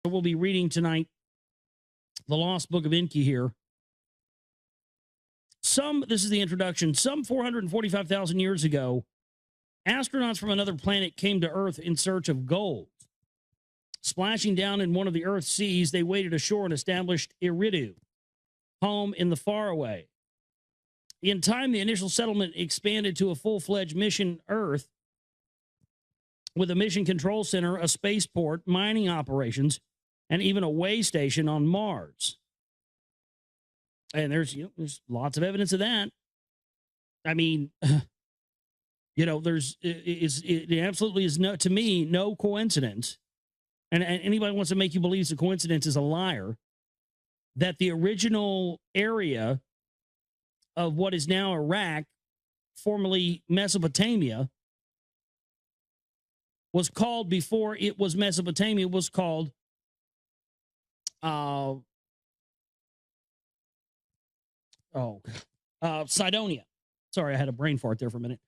We'll be reading tonight the Lost Book of Enki here. This is the introduction. Some 445,000 years ago, astronauts from another planet came to Earth in search of gold. Splashing down in one of the Earth's seas, they waded ashore and established Iridu, home in the faraway. In time, the initial settlement expanded to a full-fledged mission Earth with a mission control center, a spaceport, mining operations, and even a way station on Mars. And there's lots of evidence of that. I mean, it absolutely is to me no coincidence. And anybody wants to make you believe it's a coincidence is a liar. That the original area of what is now Iraq, formerly Mesopotamia, was called, before it was Mesopotamia, was called Cydonia. Sorry, I had a brain fart there for a minute.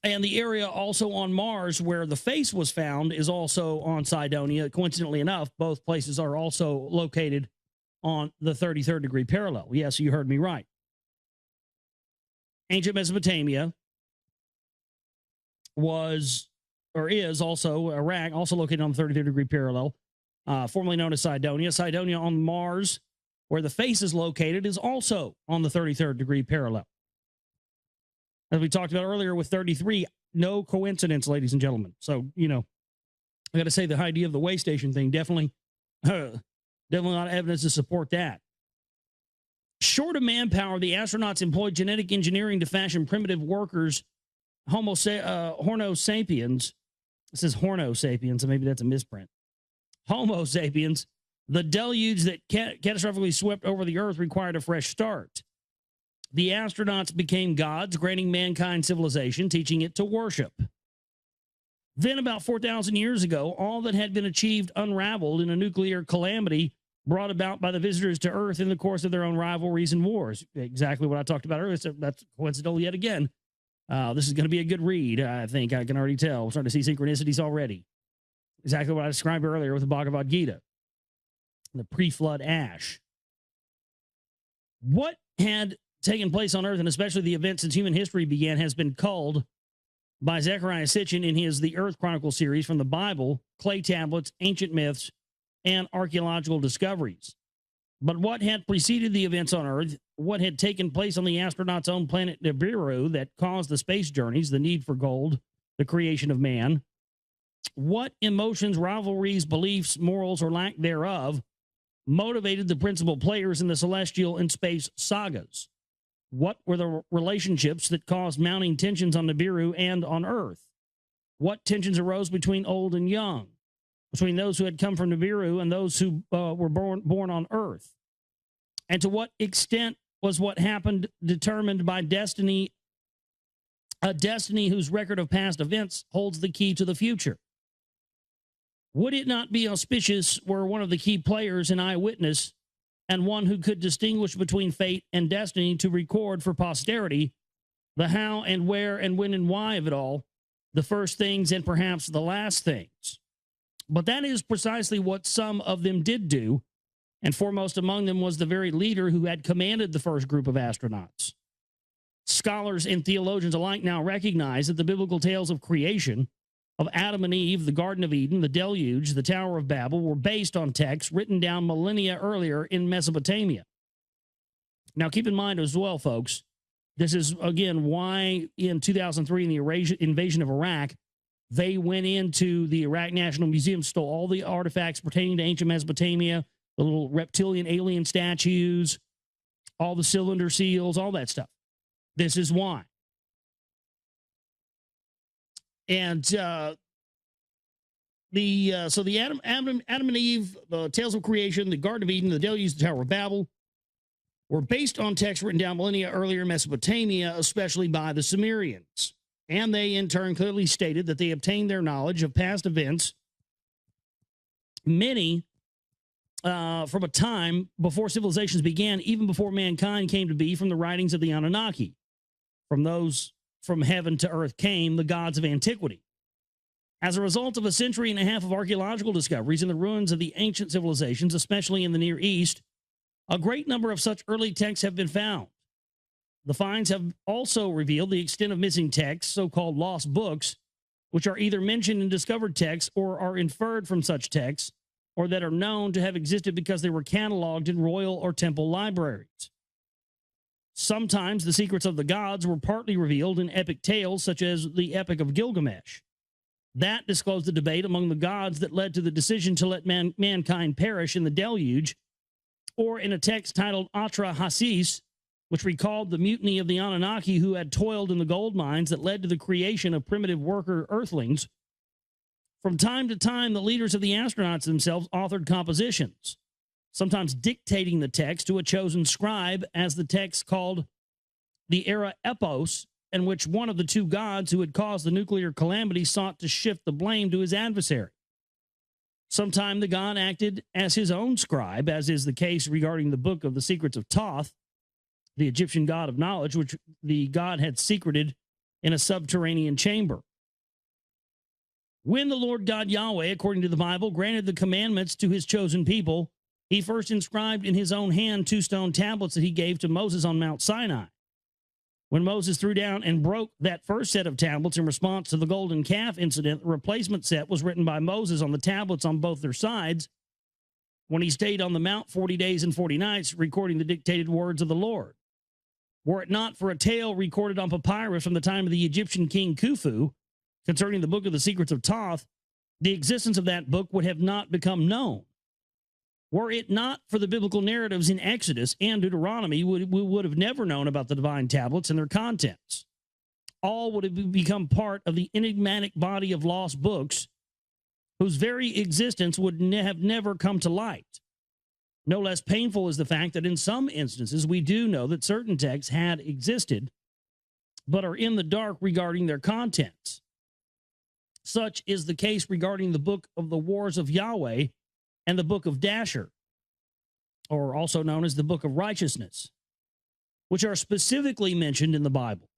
And the area also on Mars where the face was found is also on Cydonia. Coincidentally enough, both places are also located on the 33rd degree parallel. Yes, you heard me right. Ancient Mesopotamia was, or is also Iraq, also located on the 33rd degree parallel, formerly known as Cydonia. Cydonia on Mars, where the face is located, is also on the 33rd degree parallel. As we talked about earlier with 33, no coincidence, ladies and gentlemen. So, I got to say the idea of the way station thing, definitely a lot of evidence to support that. Short of manpower, the astronauts employed genetic engineering to fashion primitive workers, Homo sapiens. It says Horno sapiens, so maybe that's a misprint. Homo sapiens, the deluge that catastrophically swept over the Earth required a fresh start. The astronauts became gods, granting mankind civilization, teaching it to worship. Then, about 4,000 years ago, all that had been achieved unraveled in a nuclear calamity brought about by the visitors to Earth in the course of their own rivalries and wars. Exactly what I talked about earlier. So that's coincidental yet again. This is going to be a good read, I think. I can already tell. We're starting to see synchronicities already. Exactly what I described earlier with the Bhagavad Gita, the pre-flood ash. What had taken place on Earth, and especially the events since human history began, has been culled by Zecharia Sitchin in his The Earth Chronicle series from the Bible, clay tablets, ancient myths, and archaeological discoveries. But what had preceded the events on Earth, what had taken place on the astronauts' own planet Nibiru that caused the space journeys, the need for gold, the creation of man, what emotions, rivalries, beliefs, morals, or lack thereof motivated the principal players in the celestial and space sagas? What were the relationships that caused mounting tensions on Nibiru and on Earth? What tensions arose between old and young, between those who had come from Nibiru and those who were born on Earth? And to what extent was what happened determined by destiny, a destiny whose record of past events holds the key to the future? Would it not be auspicious were one of the key players an eyewitness and one who could distinguish between fate and destiny to record for posterity the how and where and when and why of it all, the first things and perhaps the last things? But that is precisely what some of them did do, and foremost among them was the very leader who had commanded the first group of astronauts. Scholars and theologians alike now recognize that the biblical tales of creation, of Adam and Eve, the Garden of Eden, the Deluge, the Tower of Babel, were based on texts written down millennia earlier in Mesopotamia. Now, keep in mind as well, folks, this is, again, why in 2003, in the invasion of Iraq, they went into the Iraq National Museum, stole all the artifacts pertaining to ancient Mesopotamia, the little reptilian alien statues, all the cylinder seals, all that stuff. This is why. And so the Adam and Eve, the tales of creation, the Garden of Eden, the Deluge, the Tower of Babel, were based on texts written down millennia earlier in Mesopotamia, especially by the Sumerians. And they, in turn, clearly stated that they obtained their knowledge of past events, many from a time before civilizations began, even before mankind came to be, from the writings of the Anunnaki. From those from heaven to earth came the gods of antiquity. As a result of a century and a half of archaeological discoveries in the ruins of the ancient civilizations, especially in the Near East, a great number of such early texts have been found. The finds have also revealed the extent of missing texts, so-called lost books, which are either mentioned in discovered texts or are inferred from such texts, or that are known to have existed because they were cataloged in royal or temple libraries. Sometimes the secrets of the gods were partly revealed in epic tales, such as the Epic of Gilgamesh. That disclosed the debate among the gods that led to the decision to let mankind perish in the deluge, or in a text titled Atra Hasis, which recalled the mutiny of the Anunnaki who had toiled in the gold mines that led to the creation of primitive worker earthlings. From time to time, the leaders of the astronauts themselves authored compositions, sometimes dictating the text to a chosen scribe, as the text called the Era Epos, in which one of the two gods who had caused the nuclear calamity sought to shift the blame to his adversary. Sometime the god acted as his own scribe, as is the case regarding the book of the secrets of Thoth, the Egyptian god of knowledge, which the god had secreted in a subterranean chamber. When the Lord God Yahweh, according to the Bible, granted the commandments to his chosen people, he first inscribed in his own hand 2 stone tablets that he gave to Moses on Mount Sinai. When Moses threw down and broke that first set of tablets in response to the golden calf incident, the replacement set was written by Moses on the tablets on both their sides when he stayed on the mount 40 days and 40 nights, recording the dictated words of the Lord. Were it not for a tale recorded on papyrus from the time of the Egyptian king Khufu concerning the book of the secrets of Thoth, the existence of that book would have not become known. Were it not for the biblical narratives in Exodus and Deuteronomy, we would have never known about the divine tablets and their contents. All would have become part of the enigmatic body of lost books whose very existence would have never come to light. No less painful is the fact that in some instances we do know that certain texts had existed, but are in the dark regarding their contents. Such is the case regarding the book of the Wars of Yahweh and the book of Dasher, or also known as the book of righteousness, which are specifically mentioned in the Bible.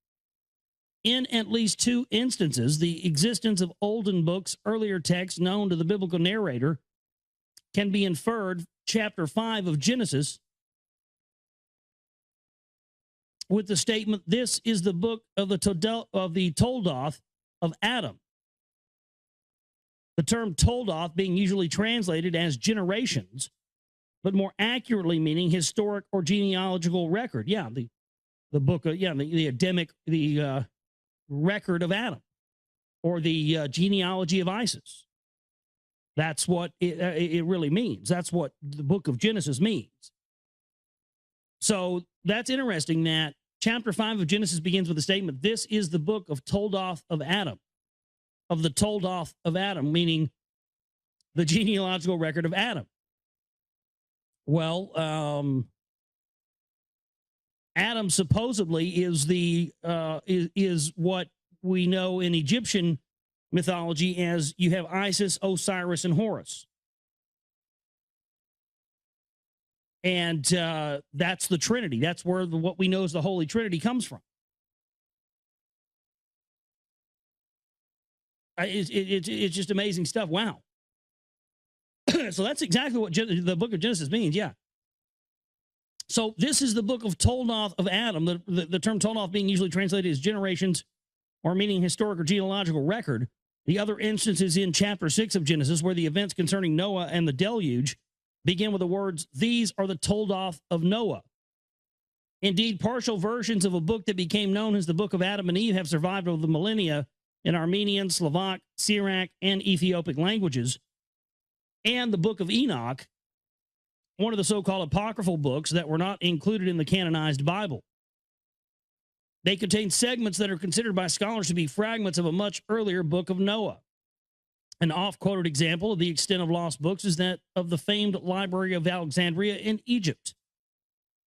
In at least 2 instances, the existence of olden books, earlier texts known to the biblical narrator, can be inferred, chapter 5 of Genesis, with the statement, "This is the book of the Toldoth of Adam." The term Toldoth being usually translated as generations, but more accurately meaning historic or genealogical record. Yeah, the book of, the Adamic, the record of Adam, or the genealogy of Isis. That's what it really means. That's what the book of Genesis means. So that's interesting that chapter 5 of Genesis begins with the statement, "This is the book of Toldoth of Adam," of the Toldoth of Adam, meaning the genealogical record of Adam. Well, Adam supposedly is is what we know in Egyptian mythology as you have Isis, Osiris, and Horus. And that's the Trinity. That's where what we know as the Holy Trinity comes from. It's just amazing stuff. Wow. So that's exactly what the book of Genesis means. Yeah. So this is the book of Toldoth of Adam. The term Toldoth being usually translated as generations or meaning historic or genealogical record. The other instances in chapter 6 of Genesis where the events concerning Noah and the deluge begin with the words, "These are the Toldoth of Noah." Indeed, partial versions of a book that became known as the Book of Adam and Eve have survived over the millennia in Armenian, Slovak, Syriac, and Ethiopic languages. And the Book of Enoch, one of the so-called apocryphal books that were not included in the canonized Bible. They contain segments that are considered by scholars to be fragments of a much earlier book of Noah. An oft-quoted example of the extent of lost books is that of the famed Library of Alexandria in Egypt.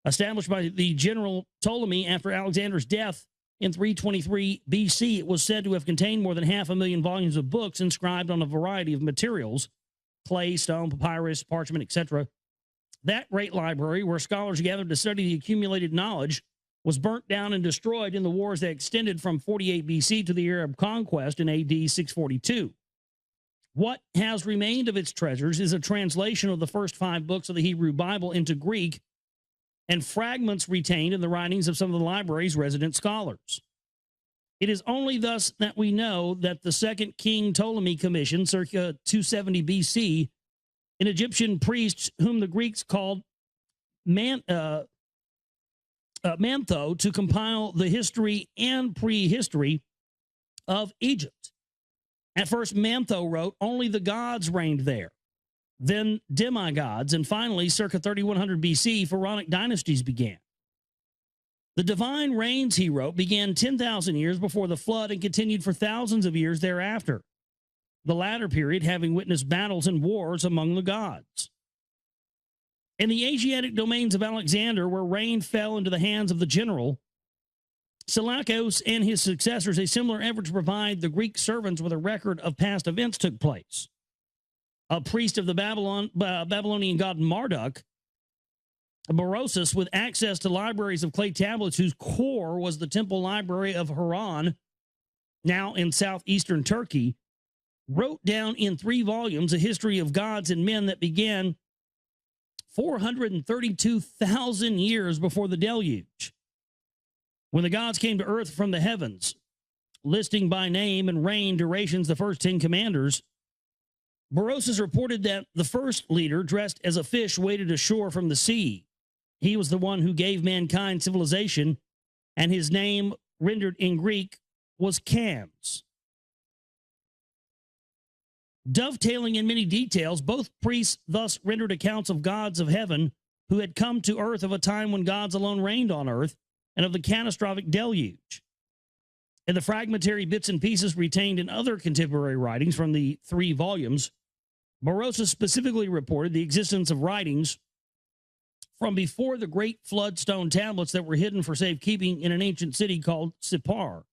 Established by the general Ptolemy after Alexander's death in 323 BC, it was said to have contained more than 500,000 volumes of books inscribed on a variety of materials, clay, stone, papyrus, parchment, etc. That great library, where scholars gathered to study the accumulated knowledge, was burnt down and destroyed in the wars that extended from 48 BC to the Arab conquest in AD 642. What has remained of its treasures is a translation of the first 5 books of the Hebrew Bible into Greek and fragments retained in the writings of some of the library's resident scholars. It is only thus that we know that the second King Ptolemy commissioned, circa 270 BC, an Egyptian priest whom the Greeks called Mantho, to compile the history and prehistory of Egypt. At first, Mantho wrote, only the gods reigned there, then demigods, and finally, circa 3100 BC, pharaonic dynasties began. The divine reigns, he wrote, began 10,000 years before the flood and continued for thousands of years thereafter, the latter period having witnessed battles and wars among the gods. In the Asiatic domains of Alexander, where reign fell into the hands of the general, Seleucus and his successors, a similar effort to provide the Greek servants with a record of past events took place. A priest of the Babylonian god Marduk, Berosus, with access to libraries of clay tablets whose core was the temple library of Haran, now in southeastern Turkey, wrote down in 3 volumes a history of gods and men that began 432,000 years before the deluge, when the gods came to earth from the heavens, listing by name and reign durations the first 10 commanders. Berosus reported that the first leader, dressed as a fish, waded ashore from the sea. He was the one who gave mankind civilization, and his name, rendered in Greek, was Cams. Dovetailing in many details, both priests thus rendered accounts of gods of heaven who had come to earth of a time when gods alone reigned on earth, and of the catastrophic deluge. In the fragmentary bits and pieces retained in other contemporary writings from the 3 volumes, Berosus specifically reported the existence of writings from before the great flood stone tablets that were hidden for safekeeping in an ancient city called Sippar,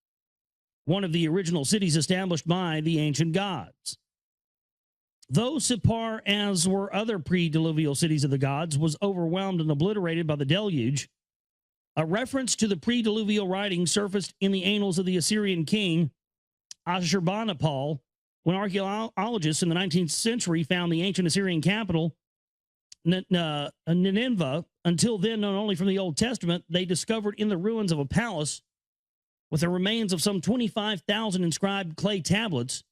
one of the original cities established by the ancient gods. Though Sippar, as were other pre-diluvial cities of the gods, was overwhelmed and obliterated by the deluge, a reference to the pre-diluvial writing surfaced in the annals of the Assyrian king Ashurbanipal when archaeologists in the 19th century found the ancient Assyrian capital, Nineveh. Until then known only from the Old Testament, they discovered in the ruins of a palace with the remains of some 25,000 inscribed clay tablets.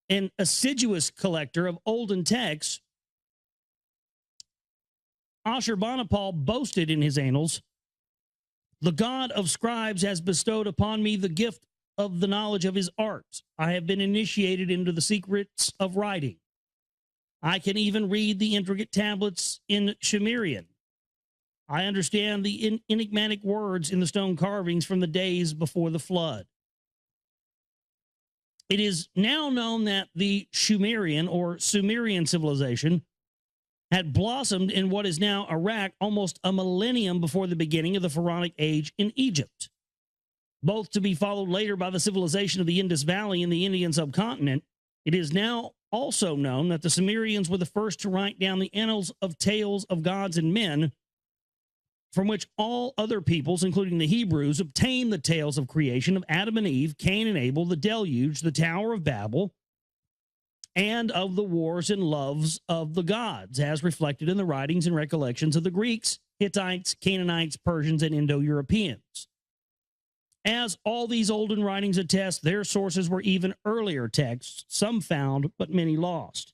An assiduous collector of olden texts, Ashurbanipal boasted in his annals, "The god of scribes has bestowed upon me the gift of the knowledge of his art. I have been initiated into the secrets of writing. I can even read the intricate tablets in Sumerian. I understand the enigmatic words in the stone carvings from the days before the flood." It is now known that the Sumerian or Sumerian civilization had blossomed in what is now Iraq almost a millennium before the beginning of the Pharaonic age in Egypt, both to be followed later by the civilization of the Indus Valley in the Indian subcontinent. It is now also known that the Sumerians were the first to write down the annals of tales of gods and men, from which all other peoples, including the Hebrews, obtained the tales of creation of Adam and Eve, Cain and Abel, the deluge, the Tower of Babel, and of the wars and loves of the gods, as reflected in the writings and recollections of the Greeks, Hittites, Canaanites, Persians, and Indo-Europeans. As all these olden writings attest, their sources were even earlier texts, some found, but many lost.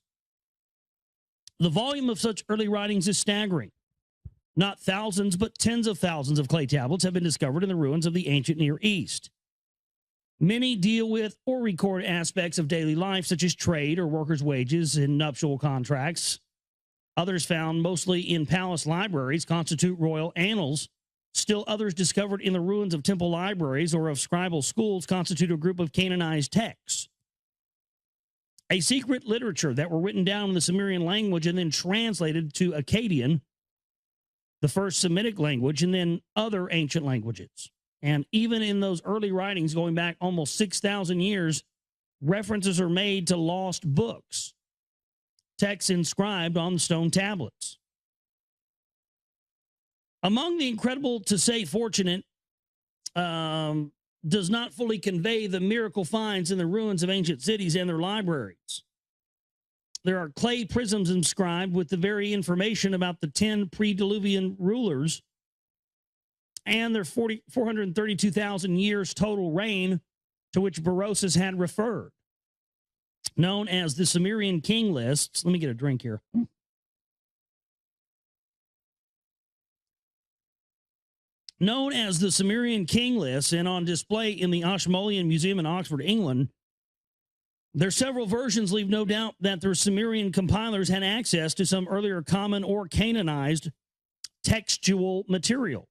The volume of such early writings is staggering. Not thousands, but tens of thousands of clay tablets have been discovered in the ruins of the ancient Near East. Many deal with or record aspects of daily life, such as trade or workers' wages and nuptial contracts. Others, found mostly in palace libraries, constitute royal annals. Still others, discovered in the ruins of temple libraries or of scribal schools, constitute a group of canonized texts. A secret literature that were written down in the Sumerian language and then translated to Akkadian, the first Semitic language, and then other ancient languages. And even in those early writings, going back almost 6,000 years, references are made to lost books, texts inscribed on stone tablets. Among the incredible, to say fortunate, does not fully convey the miracle finds in the ruins of ancient cities and their libraries. There are clay prisms inscribed with the very information about the 10 pre-Diluvian rulers and their 432,000 years total reign to which Berosus had referred, known as the Sumerian king lists. Let me get a drink here. Known as the Sumerian king lists and on display in the Ashmolean Museum in Oxford, England. Their several versions leave no doubt that their Sumerian compilers had access to some earlier common or canonized textual material.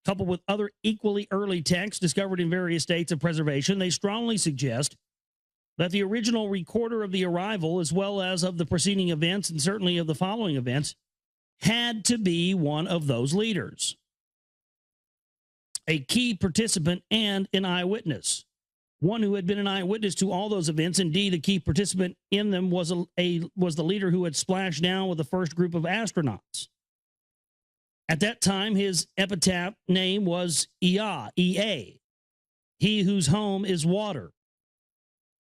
Coupled with other equally early texts discovered in various states of preservation, they strongly suggest that the original recorder of the arrival, as well as of the preceding events and certainly of the following events, had to be one of those leaders, a key participant and an eyewitness, one who had been an eyewitness to all those events. Indeed, a key participant in them was the leader who had splashed down with the first group of astronauts. At that time, his epitaph name was Ea, E-A, he whose home is water.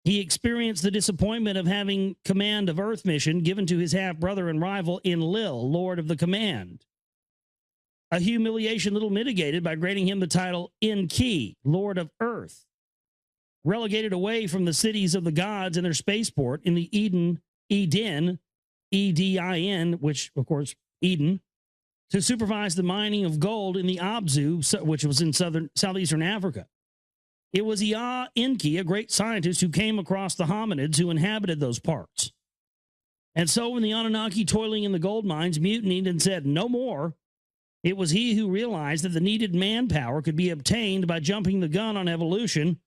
He experienced the disappointment of having command of Earth mission given to his half-brother and rival Enlil, Lord of the Command. A humiliation little mitigated by granting him the title Enki, Lord of Earth. Relegated away from the cities of the gods and their spaceport in the Eden, E-D-I-N, which, of course, Eden, to supervise the mining of gold in the Abzu, which was in southeastern Africa. It was Ea Enki, a great scientist who came across the hominids who inhabited those parts. And so when the Anunnaki toiling in the gold mines mutinied and said, "No more," it was he who realized that the needed manpower could be obtained by jumping the gun on evolution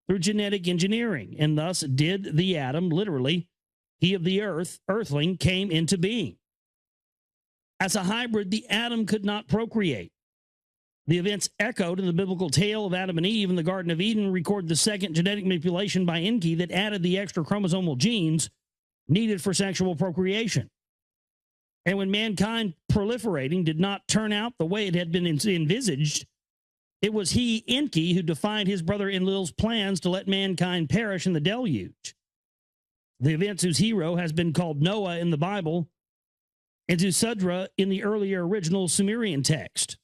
through genetic engineering, and thus did the Adam, literally, he of the earth, earthling, came into being. As a hybrid, the Adam could not procreate. The events echoed in the biblical tale of Adam and Eve in the Garden of Eden record the second genetic manipulation by Enki that added the extra chromosomal genes needed for sexual procreation. And when mankind proliferating did not turn out the way it had been envisaged, it was he, Enki, who defied his brother Enlil's plans to let mankind perish in the deluge. The events whose hero has been called Noah in the Bible and Zusudra in the earlier original Sumerian text.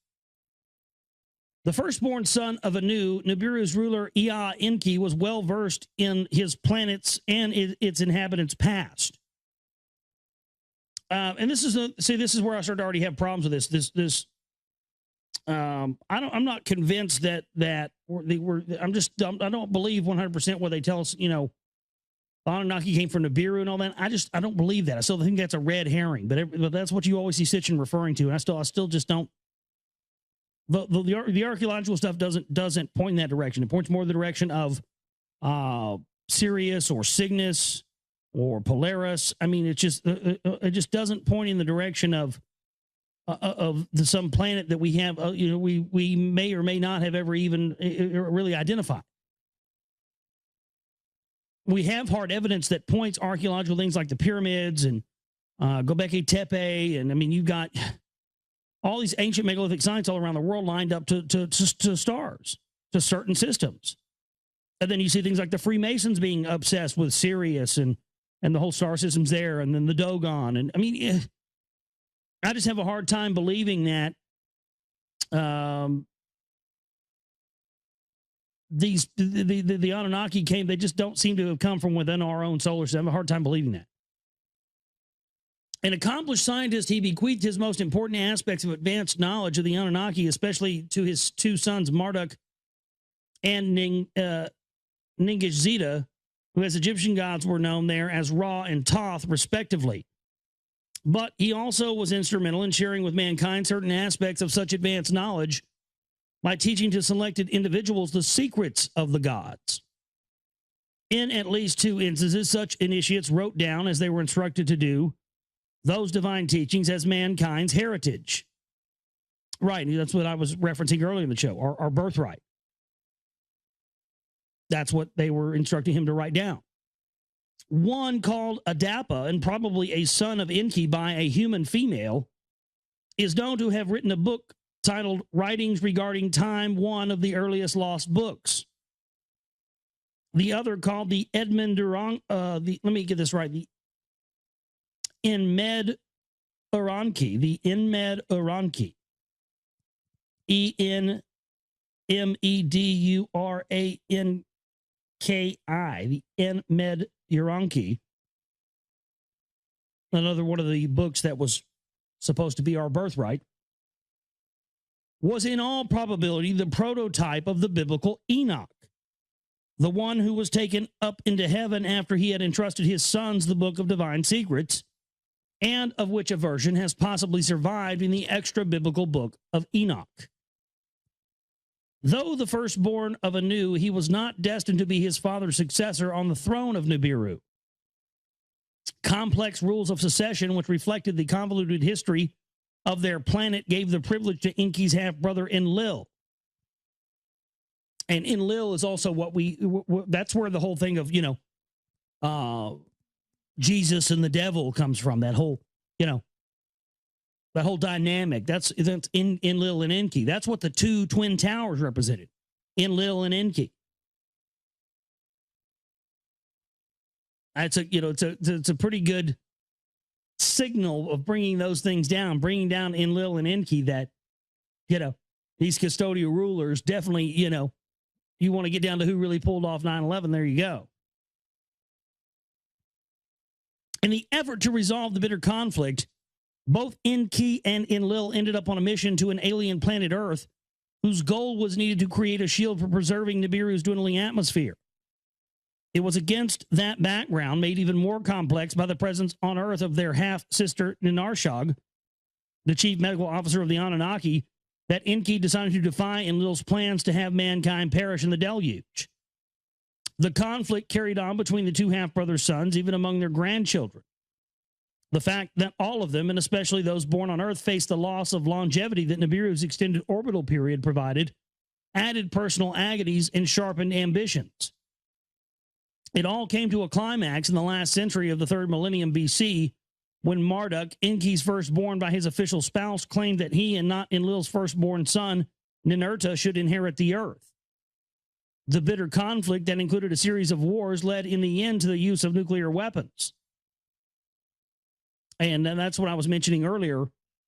The firstborn son of Anu, Nibiru's ruler Ea Enki was well versed in his planets and its inhabitants' past. And this is where I start to already have problems with this. I'm not convinced that I don't believe 100% what they tell us. You know, Anunnaki came from Nibiru and all that. I don't believe that. I still think that's a red herring. But that's what you always see Sitchin referring to, and I still just don't. The archaeological stuff doesn't point in that direction. It points more in the direction of Sirius or Cygnus or Polaris. I mean, it just doesn't point in the direction of some planet that we have. We may or may not have ever even really identified. We have hard evidence that points archaeological things like the pyramids and Göbekli Tepe, and I mean, you've got all these ancient megalithic sites all around the world lined up to stars, to certain systems. And then you see things like the Freemasons being obsessed with Sirius and the whole star system's there, and then the Dogon. And I mean, I just have a hard time believing that the Anunnaki came. They just don't seem to have come from within our own solar system. I have a hard time believing that. An accomplished scientist, he bequeathed his most important aspects of advanced knowledge of the Anunnaki, especially to his two sons, Marduk and Ningishzida, who as Egyptian gods were known there as Ra and Thoth, respectively. But he also was instrumental in sharing with mankind certain aspects of such advanced knowledge by teaching to selected individuals the secrets of the gods. In at least two instances, such initiates wrote down, as they were instructed to do, those divine teachings as mankind's heritage. Right, that's what I was referencing earlier in the show, our birthright. That's what they were instructing him to write down. One called Adapa, and probably a son of Enki by a human female, is known to have written a book titled Writings Regarding Time, one of the earliest lost books. The other, called the Edmund Durang, let me get this right, the Enmed Uranki, the Enmed Uranki, Enmeduranki, the Enmed Uranki, another one of the books that was supposed to be our birthright, was in all probability the prototype of the biblical Enoch, the one who was taken up into heaven after he had entrusted his sons the book of divine secrets, and of which a version has possibly survived in the extra-biblical book of Enoch. Though the firstborn of Anu, he was not destined to be his father's successor on the throne of Nibiru. Complex rules of succession, which reflected the convoluted history of their planet, gave the privilege to Enki's half-brother Enlil. And Enlil is also that's where the whole thing of, Jesus and the devil comes from, that whole dynamic. That's in Enlil and Enki. That's what the two twin towers represented, Enlil and Enki. That's it's a pretty good signal of bringing those things down, bringing down Enlil and Enki, that, these custodial rulers definitely, you want to get down to who really pulled off 9/11, there you go. In the effort to resolve the bitter conflict, both Enki and Enlil ended up on a mission to an alien planet Earth, whose goal was needed to create a shield for preserving Nibiru's dwindling atmosphere. It was against that background, made even more complex by the presence on Earth of their half-sister Ninarshag, the chief medical officer of the Anunnaki, that Enki decided to defy Enlil's plans to have mankind perish in the deluge. The conflict carried on between the two half-brother sons, even among their grandchildren. The fact that all of them, and especially those born on Earth, faced the loss of longevity that Nibiru's extended orbital period provided, added personal agonies and sharpened ambitions. It all came to a climax in the last century of the 3rd millennium BC, when Marduk, Enki's firstborn by his official spouse, claimed that he and not Enlil's firstborn son, Ninurta, should inherit the earth. The bitter conflict that included a series of wars led in the end to the use of nuclear weapons. And that's what I was mentioning earlier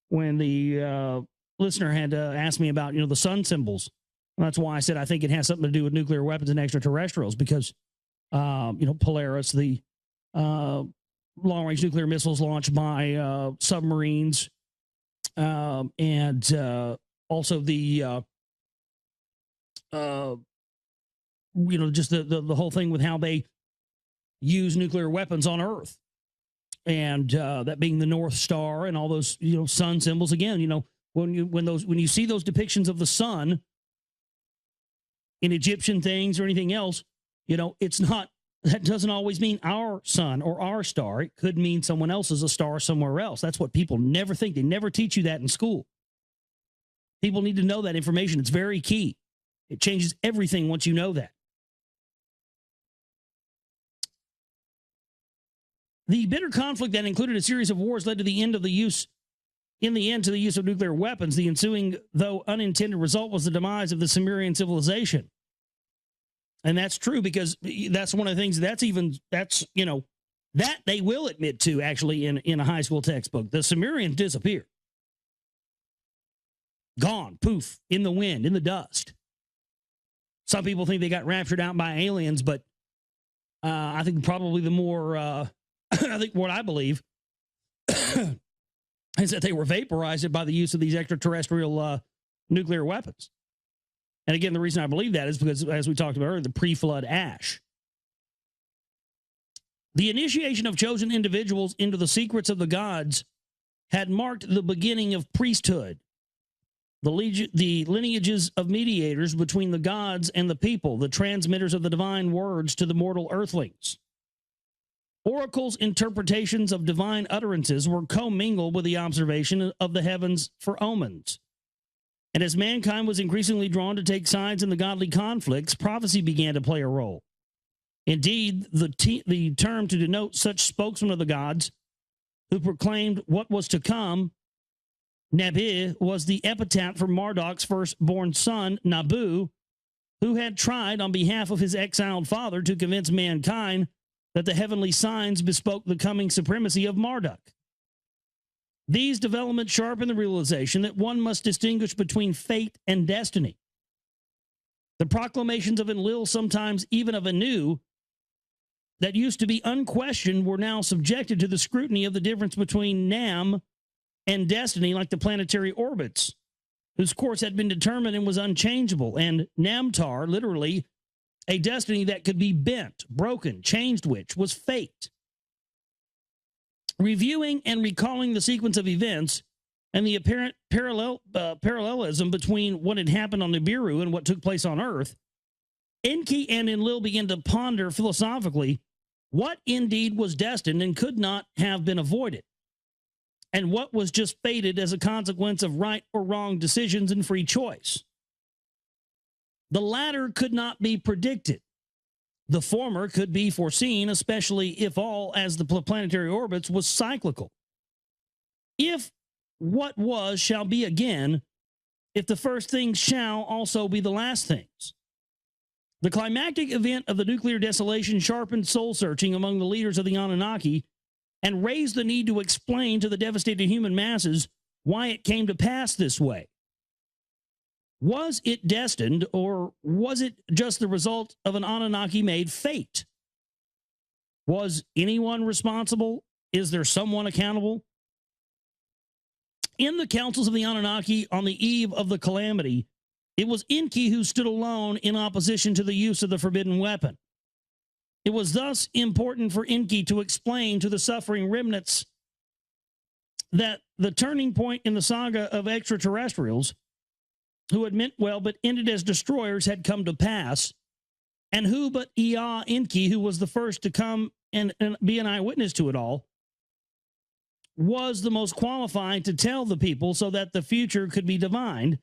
when the listener had asked me about, the sun symbols. And that's why I said I think it has something to do with nuclear weapons and extraterrestrials, because Polaris, the long-range nuclear missiles launched by submarines, and also the just the whole thing with how they use nuclear weapons on Earth, and that being the North Star and all those sun symbols. Again, when you see those depictions of the sun in Egyptian things or anything else, it's not, that doesn't always mean our sun or our star. It could mean someone else's a star somewhere else. That's what people never think. They never teach you that in school. People need to know that information. It's very key. It changes everything once you know that. The bitter conflict that included a series of wars led to the end of the use of nuclear weapons. The ensuing, though unintended, result was the demise of the Sumerian civilization. And that's true, because that's one of the things that they will admit to, actually, in a high school textbook. The Sumerians disappeared. Gone, poof, in the wind, in the dust. Some people think they got raptured out by aliens, but I think probably the more, I think what I believe is that they were vaporized by the use of these extraterrestrial nuclear weapons. And again, the reason I believe that is because, as we talked about earlier, the pre-flood ash. The initiation of chosen individuals into the secrets of the gods had marked the beginning of priesthood, the lineages of mediators between the gods and the people, the transmitters of the divine words to the mortal earthlings. Oracles' interpretations of divine utterances were commingled with the observation of the heavens for omens. And as mankind was increasingly drawn to take sides in the godly conflicts, prophecy began to play a role. Indeed, the term to denote such spokesmen of the gods who proclaimed what was to come, Nabi, was the epitaph for Marduk's firstborn son, Nabu, who had tried on behalf of his exiled father to convince mankind that the heavenly signs bespoke the coming supremacy of Marduk. These developments sharpen the realization that one must distinguish between fate and destiny. The proclamations of Enlil, sometimes even of Anu, that used to be unquestioned were now subjected to the scrutiny of the difference between Nam and destiny, like the planetary orbits, whose course had been determined and was unchangeable, and Namtar, literally, a destiny that could be bent, broken, changed, which was fate. Reviewing and recalling the sequence of events and the apparent parallelism between what had happened on Nibiru and what took place on Earth, Enki and Enlil began to ponder philosophically what indeed was destined and could not have been avoided, and what was just fated as a consequence of right or wrong decisions and free choice. The latter could not be predicted. The former could be foreseen, especially if all, as the planetary orbits, was cyclical. If what was shall be again, if the first things shall also be the last things. The climactic event of the nuclear desolation sharpened soul-searching among the leaders of the Anunnaki and raised the need to explain to the devastated human masses why it came to pass this way. Was it destined, or was it just the result of an Anunnaki-made fate? Was anyone responsible? Is there someone accountable? In the councils of the Anunnaki on the eve of the calamity, it was Enki who stood alone in opposition to the use of the forbidden weapon. It was thus important for Enki to explain to the suffering remnants that the turning point in the saga of extraterrestrials, who had meant well but ended as destroyers, had come to pass, and who but Ea Enki, who was the first to come and be an eyewitness to it all, was the most qualified to tell the people so that the future could be divined.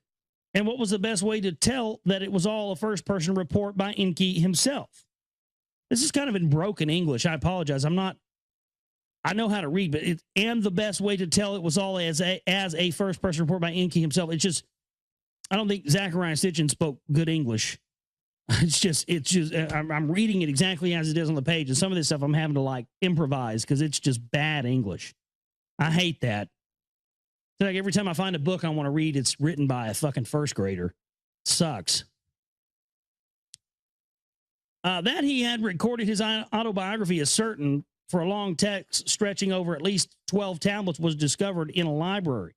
And what was the best way to tell that it was all a first-person report by Enki himself? This is kind of in broken English. I apologize. I know how to read, but and the best way to tell it was all as a first-person report by Enki himself. It's just, I don't think Zechariah Sitchin spoke good English. I'm reading it exactly as it is on the page, and some of this stuff I'm having to like improvise because it's just bad English. I hate that. It's like every time I find a book I want to read, it's written by a fucking first grader. Sucks. That he had recorded his autobiography is certain, for a long text stretching over at least 12 tablets was discovered in a library.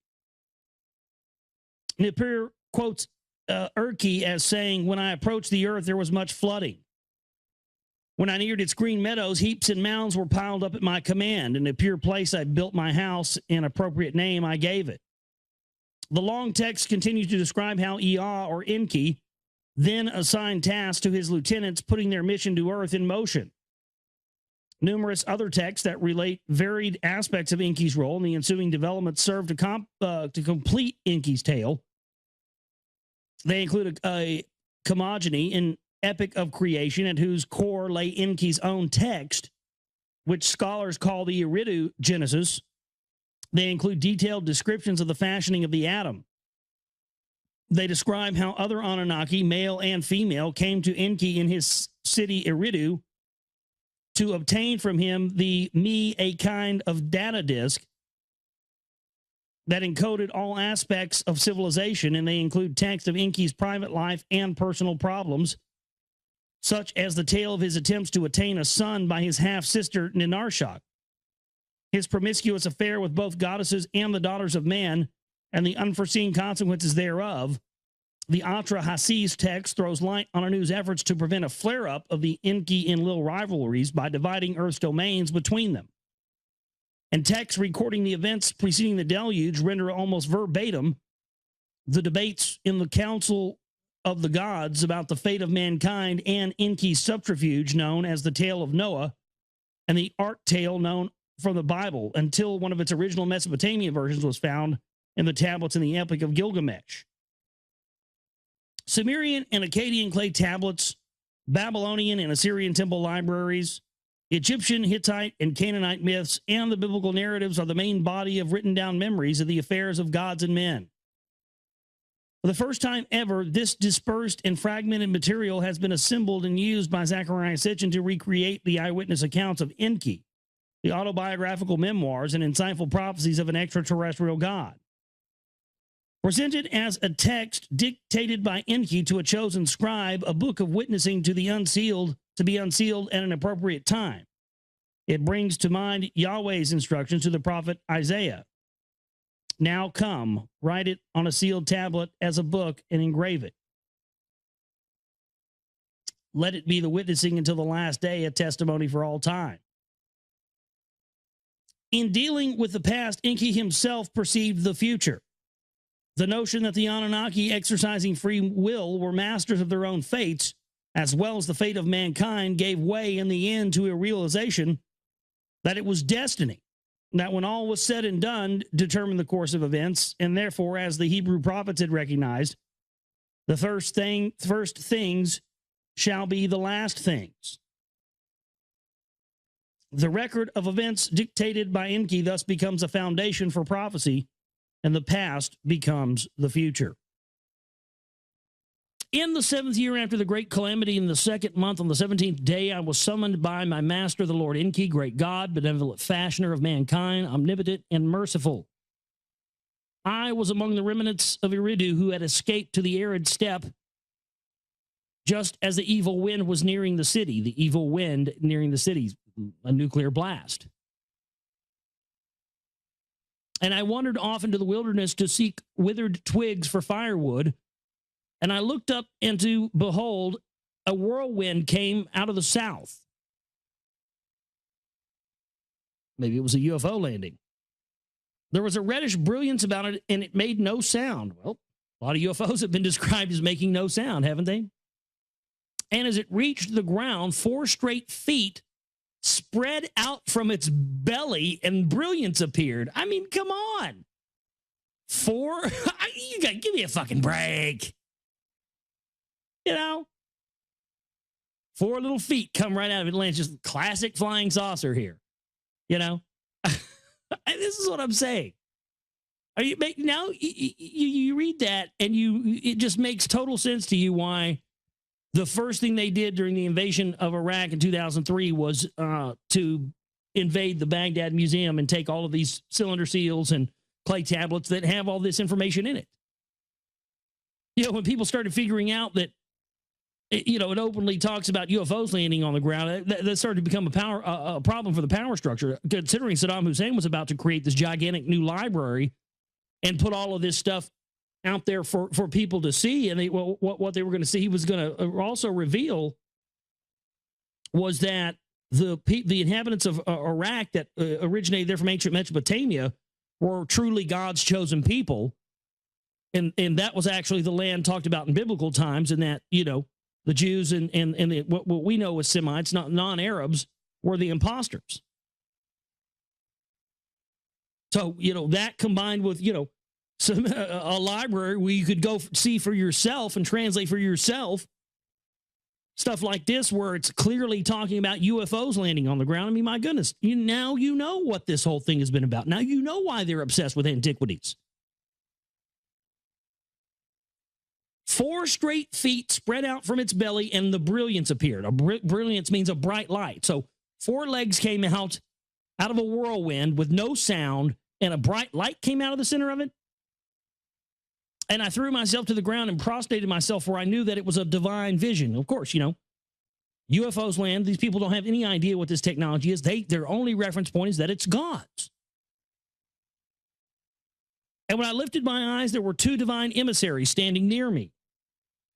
Nippur quotes Enki as saying, "When I approached the earth, there was much flooding. When I neared its green meadows, heaps and mounds were piled up at my command. In a pure place, I built my house. An appropriate name I gave it." The long text continues to describe how Ea, or Enki, then assigned tasks to his lieutenants, putting their mission to Earth in motion. Numerous other texts that relate varied aspects of Enki's role and the ensuing developments serve to complete Enki's tale. They include a cosmogony, an epic of creation at whose core lay Enki's own text, which scholars call the Eridu Genesis. They include detailed descriptions of the fashioning of the atom. They describe how other Anunnaki, male and female, came to Enki in his city Eridu to obtain from him a kind of data disk that encoded all aspects of civilization, and they include text of Enki's private life and personal problems, such as the tale of his attempts to attain a son by his half-sister Ninarshak, his promiscuous affair with both goddesses and the daughters of man, and the unforeseen consequences thereof. The Atra Hasis text throws light on Anu's efforts to prevent a flare-up of the Enki-Enlil rivalries by dividing Earth's domains between them. And texts recording the events preceding the deluge render almost verbatim the debates in the Council of the Gods about the fate of mankind and Enki's subterfuge known as the Tale of Noah and the Ark Tale known from the Bible, until one of its original Mesopotamian versions was found in the tablets in the Epic of Gilgamesh. Sumerian and Akkadian clay tablets, Babylonian and Assyrian temple libraries, Egyptian, Hittite, and Canaanite myths, and the biblical narratives are the main body of written down memories of the affairs of gods and men. For the first time ever, this dispersed and fragmented material has been assembled and used by Zechariah Sitchin to recreate the eyewitness accounts of Enki, the autobiographical memoirs and insightful prophecies of an extraterrestrial God. Presented as a text dictated by Enki to a chosen scribe, a book of witnessing to the unsealed, to be unsealed at an appropriate time. It brings to mind Yahweh's instructions to the prophet Isaiah. Now come, write it on a sealed tablet as a book and engrave it. Let it be the witnessing until the last day, a testimony for all time. In dealing with the past, Enki himself perceived the future. The notion that the Anunnaki, exercising free will, were masters of their own fates, as well as the fate of mankind, gave way in the end to a realization that it was destiny, that when all was said and done, determined the course of events, and therefore, as the Hebrew prophets had recognized, the first things shall be the last things. The record of events dictated by Enki thus becomes a foundation for prophecy, and the past becomes the future. In the 7th year after the great calamity, in the 2nd month, on the 17th day, I was summoned by my master, the Lord Enki, great God, benevolent fashioner of mankind, omnipotent and merciful. I was among the remnants of Eridu who had escaped to the arid steppe just as the evil wind was nearing the city. The evil wind nearing the city, a nuclear blast. And I wandered off into the wilderness to seek withered twigs for firewood. And I looked up, and to behold, a whirlwind came out of the south. Maybe it was a UFO landing. There was a reddish brilliance about it, and it made no sound. Well, a lot of UFOs have been described as making no sound, haven't they? And as it reached the ground, 4 straight feet spread out from its belly, and brilliance appeared. I mean, come on. 4? You got to give me a fucking break. You know? 4 little feet come right out of it. Lands, just classic flying saucer here. You know? This is what I'm saying. Now you read that, and it just makes total sense to you why the first thing they did during the invasion of Iraq in 2003 was to invade the Baghdad Museum and take all of these cylinder seals and clay tablets that have all this information in it. You know, when people started figuring out that, you know, it openly talks about UFOs landing on the ground, that started to become a problem for the power structure, considering Saddam Hussein was about to create this gigantic new library and put all of this stuff out there for people to see. And what they were going to see, he was going to also reveal was that the inhabitants of Iraq that originated there from ancient Mesopotamia were truly God's chosen people. And that was actually the land talked about in biblical times, and that, you know, the Jews and what we know as Semites, not non-Arabs, were the imposters. So, you know, that combined with, you know, a library where you could go see for yourself and translate for yourself stuff like this, where it's clearly talking about UFOs landing on the ground. I mean, my goodness, now you know what this whole thing has been about. Now you know why they're obsessed with antiquities. 4 straight feet spread out from its belly, and the brilliance appeared. Brilliance means a bright light. So 4 legs came out of a whirlwind with no sound, and a bright light came out of the center of it. And I threw myself to the ground and prostrated myself, for I knew that it was a divine vision. Of course, you know, UFOs land. These people don't have any idea what this technology is. Their only reference point is that it's God's. And when I lifted my eyes, there were 2 divine emissaries standing near me.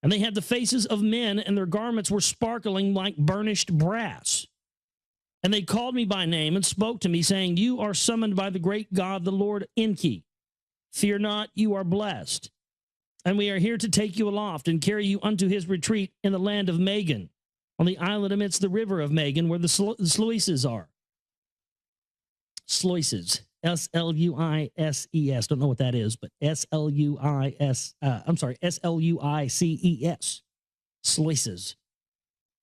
And they had the faces of men, and their garments were sparkling like burnished brass. And they called me by name and spoke to me, saying, "You are summoned by the great God, the Lord Enki. Fear not, you are blessed. And we are here to take you aloft and carry you unto his retreat in the land of Magan, on the island amidst the river of Magan, where the sluices are." Sluices. S-L-U-I-S-E-S. Don't know what that is, but S-L-U-I-C-E-S. Sluices.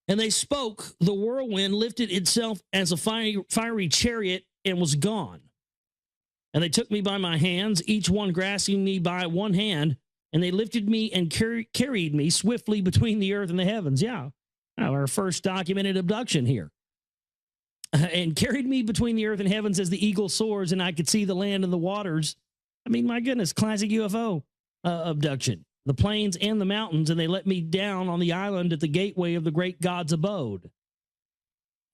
And they spoke, the whirlwind lifted itself as a fiery chariot and was gone. And they took me by my hands, each one grasping me by one hand, and they lifted me and carried me swiftly between the earth and the heavens. Yeah, our first documented abduction here. and carried me between the earth and heavens as the eagle soars, and I could see the land and the waters. I mean, my goodness, classic UFO abduction. The plains and the mountains, and they let me down on the island at the gateway of the great God's abode.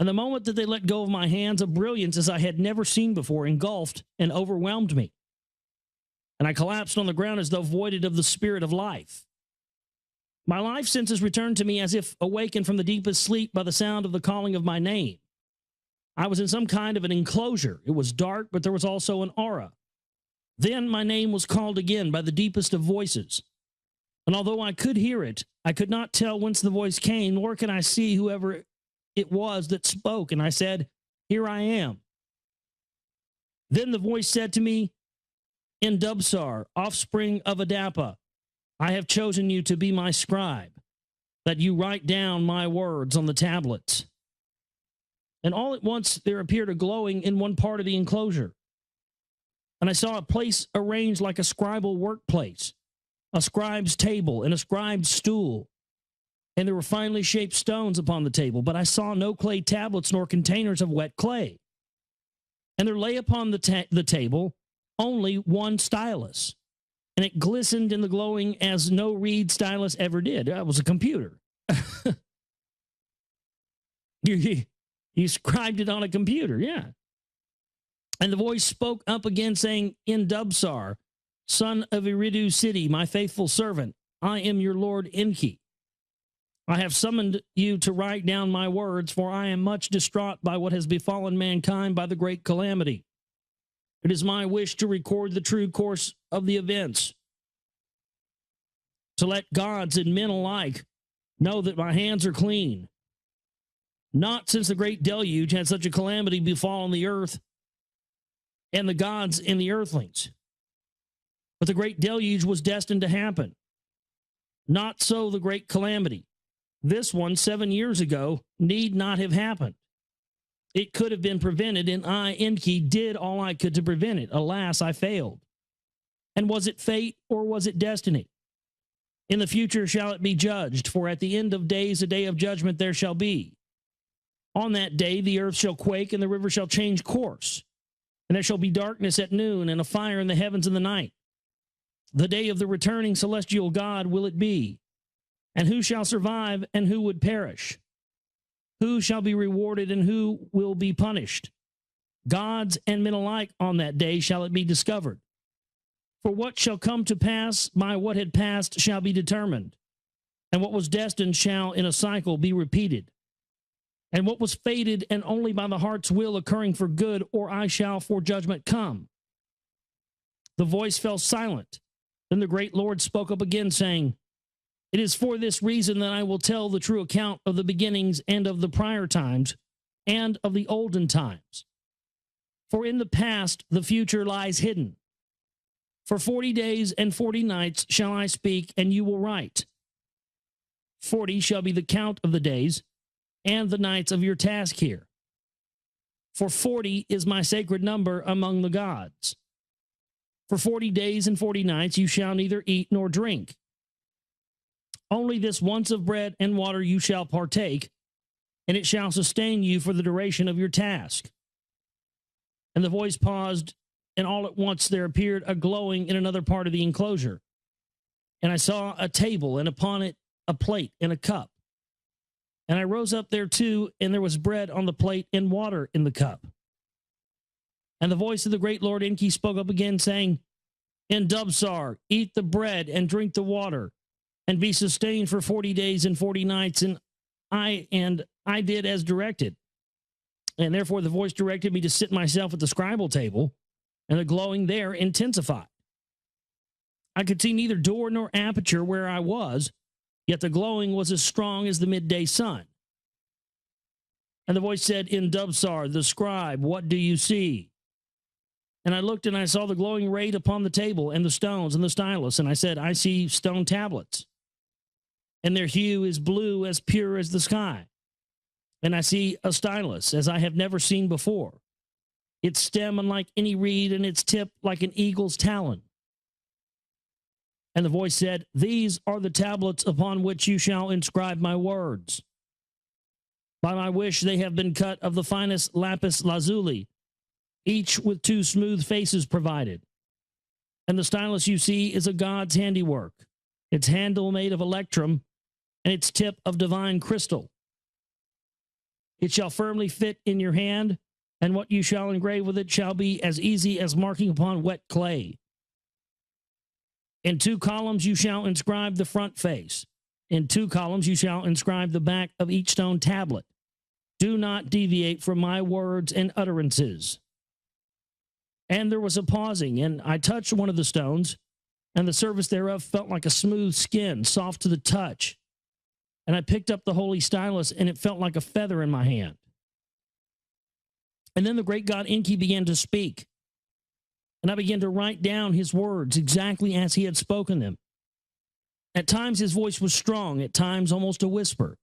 And the moment that they let go of my hands, a brilliance as I had never seen before engulfed and overwhelmed me. And I collapsed on the ground as though voided of the spirit of life. My life senses returned to me as if awakened from the deepest sleep by the sound of the calling of my name. I was in some kind of an enclosure. It was dark, but there was also an aura. Then my name was called again by the deepest of voices. And although I could hear it, I could not tell whence the voice came, nor can I see whoever it was that spoke. And I said, "Here I am." Then the voice said to me, "In Dubsar, offspring of Adapa, I have chosen you to be my scribe, that you write down my words on the tablets." And all at once there appeared a glowing in one part of the enclosure. And I saw a place arranged like a scribal workplace, a scribe's table and a scribe's stool. And there were finely shaped stones upon the table, but I saw no clay tablets nor containers of wet clay. And there lay upon the table only one stylus, and it glistened in the glowing as no reed stylus ever did. It was a computer. You scribed it on a computer, yeah. And the voice spoke up again, saying, "In Dubsar, son of Eridu city, my faithful servant, I am your lord Enki. I have summoned you to write down my words, for I am much distraught by what has befallen mankind by the great calamity. It is my wish to record the true course of the events, to let gods and men alike know that my hands are clean. Not since the great deluge had such a calamity befallen the earth and the gods and the earthlings. But the great deluge was destined to happen. Not so the great calamity. This one, 7 years ago, need not have happened. It could have been prevented, and I, Enki, did all I could to prevent it. Alas, I failed. And was it fate or was it destiny? In the future shall it be judged, for at the end of days a day of judgment there shall be. On that day the earth shall quake, and the river shall change course. And there shall be darkness at noon, and a fire in the heavens in the night. The day of the returning celestial God will it be. And who shall survive, and who would perish? Who shall be rewarded, and who will be punished? Gods and men alike on that day shall it be discovered. For what shall come to pass by what had passed shall be determined, and what was destined shall in a cycle be repeated. And what was fated and only by the heart's will occurring for good, or I shall for judgment come. The voice fell silent. Then the great Lord spoke up again, saying, "It is for this reason that I will tell the true account of the beginnings and of the prior times and of the olden times. For in the past the future lies hidden. For 40 days and 40 nights shall I speak, and you will write. 40 shall be the count of the days and the nights of your task here. For 40 is my sacred number among the gods. For 40 days and 40 nights you shall neither eat nor drink. Only this once of bread and water you shall partake, and it shall sustain you for the duration of your task." And the voice paused, and all at once there appeared a glowing in another part of the enclosure. And I saw a table, and upon it a plate and a cup. And I rose up there too, and there was bread on the plate and water in the cup. And the voice of the great Lord Enki spoke up again, saying, "In Dubsar, eat the bread and drink the water, and be sustained for 40 days and 40 nights. And I did as directed. And therefore the voice directed me to sit myself at the scribal table, and the glowing there intensified. I could see neither door nor aperture where I was, yet the glowing was as strong as the midday sun. And the voice said, "In Dubsar, the scribe, what do you see?" And I looked, and I saw the glowing rate upon the table, and the stones, and the stylus. And I said, "I see stone tablets, and their hue is blue as pure as the sky. And I see a stylus, as I have never seen before, its stem unlike any reed, and its tip like an eagle's talon." And the voice said, "These are the tablets upon which you shall inscribe my words." By my wish, they have been cut of the finest lapis lazuli, each with 2 smooth faces provided. And the stylus you see is a god's handiwork, its handle made of electrum, and its tip of divine crystal. It shall firmly fit in your hand, and what you shall engrave with it shall be as easy as marking upon wet clay. In 2 columns you shall inscribe the front face. In 2 columns you shall inscribe the back of each stone tablet. Do not deviate from my words and utterances. And there was a pausing, and I touched one of the stones, and the surface thereof felt like a smooth skin, soft to the touch. And I picked up the holy stylus, and it felt like a feather in my hand. And then the great god Enki began to speak, and I began to write down his words exactly as he had spoken them. At times his voice was strong, at times almost a whisper.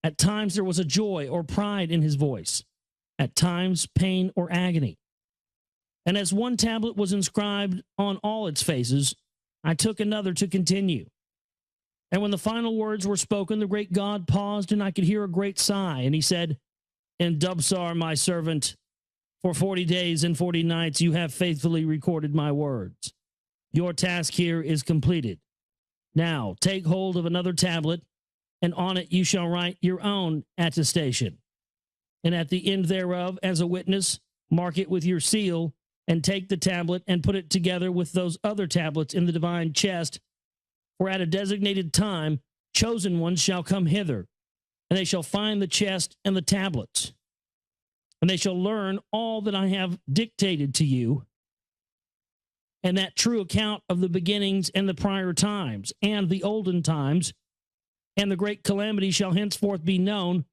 At times there was a joy or pride in his voice, at times pain or agony. And as one tablet was inscribed on all its faces, I took another to continue. And when the final words were spoken, the great God paused, and I could hear a great sigh. And he said, "In Dubsar, my servant, for 40 days and 40 nights you have faithfully recorded my words. Your task here is completed. Now take hold of another tablet, and on it you shall write your own attestation. And at the end thereof, as a witness, mark it with your seal, and take the tablet and put it together with those other tablets in the divine chest. For at a designated time, chosen ones shall come hither, and they shall find the chest and the tablets. And they shall learn all that I have dictated to you, and that true account of the beginnings and the prior times, and the olden times, and the great calamity shall henceforth be known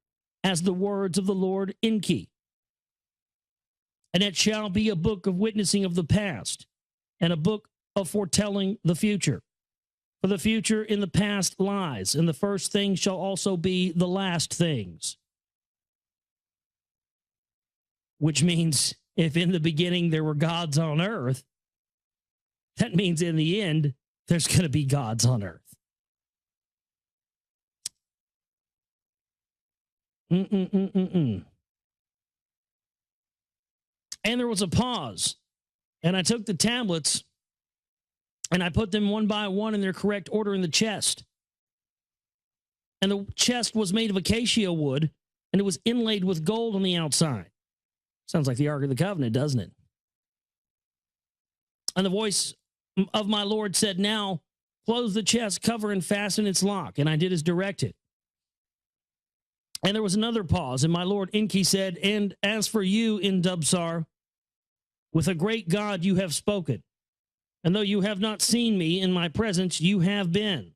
as the words of the Lord Enki. And it shall be a book of witnessing of the past, and a book of foretelling the future. For the future in the past lies, and the first things shall also be the last things." Which means if in the beginning there were gods on earth, that means in the end there's going to be gods on earth. And there was a pause, and I took the tablets and I put them one by one in their correct order in the chest. And the chest was made of acacia wood, and it was inlaid with gold on the outside. Sounds like the Ark of the Covenant, doesn't it? And the voice of my Lord said, "Now close the chest cover and fasten its lock." And I did as directed. And there was another pause, and my Lord Enki said, "And as for you in Dubsar, with a great God you have spoken. And though you have not seen me in my presence, you have been.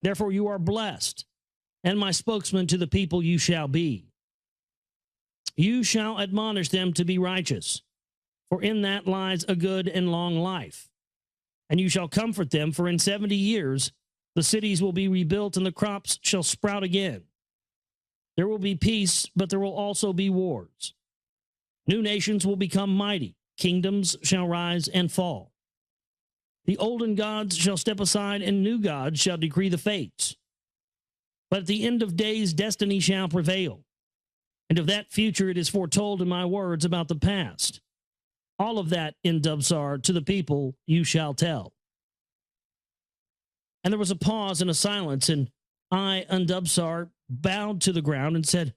Therefore you are blessed, and my spokesman to the people you shall be. You shall admonish them to be righteous, for in that lies a good and long life. And you shall comfort them, for in 70 years the cities will be rebuilt, and the crops shall sprout again. There will be peace, but there will also be wars. New nations will become mighty. Kingdoms shall rise and fall. The olden gods shall step aside, and new gods shall decree the fates. But at the end of days, destiny shall prevail. And of that future it is foretold in my words about the past. All of that in Dubsar to the people you shall tell." And there was a pause and a silence, and I, Dubsar, bowed to the ground and said,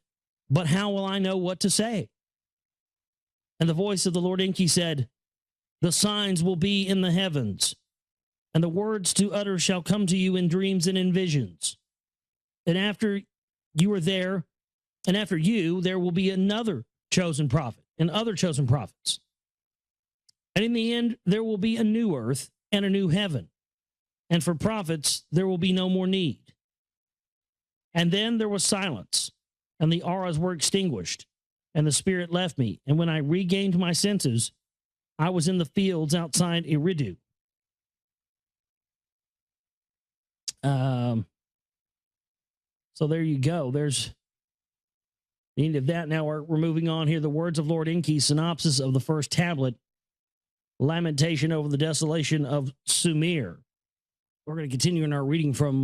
"But how will I know what to say?" And the voice of the Lord Enki said, "The signs will be in the heavens, and the words to utter shall come to you in dreams and in visions. And after you are there, and after you, there will be another chosen prophet and other chosen prophets. And in the end, there will be a new earth and a new heaven. And for prophets, there will be no more need." And then there was silence, and the auras were extinguished, and the spirit left me. And when I regained my senses, I was in the fields outside Eridu. So there you go. There's the end of that. Now we're moving on here. The words of Lord Enki, synopsis of the first tablet, lamentation over the desolation of Sumer. We're going to continue in our reading from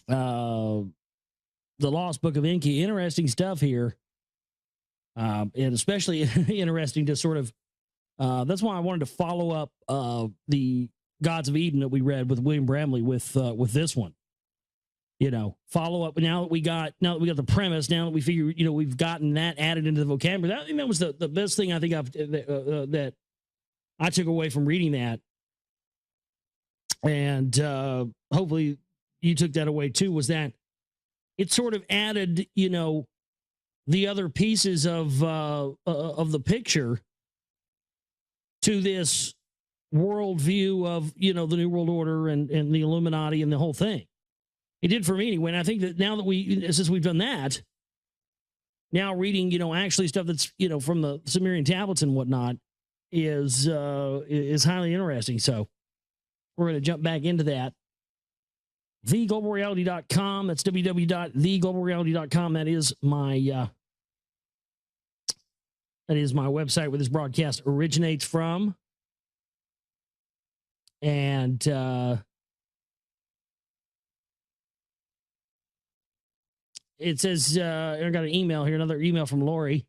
the the Lost Book of Enki. Interesting stuff here. And especially interesting to sort of, that's why I wanted to follow up the Gods of Eden that we read with William Bramley with this one. You know, follow up. Now that we got the premise, now that we figure, you know, we've gotten that added into the vocabulary. I think that was the best thing I think that I took away from reading that. And hopefully you took that away too, was that it sort of added, you know, the other pieces of the picture to this worldview of, you know, the New World Order and the Illuminati and the whole thing. It did for me anyway. And I think that now that since we've done that, now reading, you know, actually stuff that's, you know, from the Sumerian tablets and whatnot is highly interesting. So we're going to jump back into that. TheGlobalReality.com. That's www.theglobalreality.com. That is my website where this broadcast originates from. And it says, I got an email here, another email from Lori.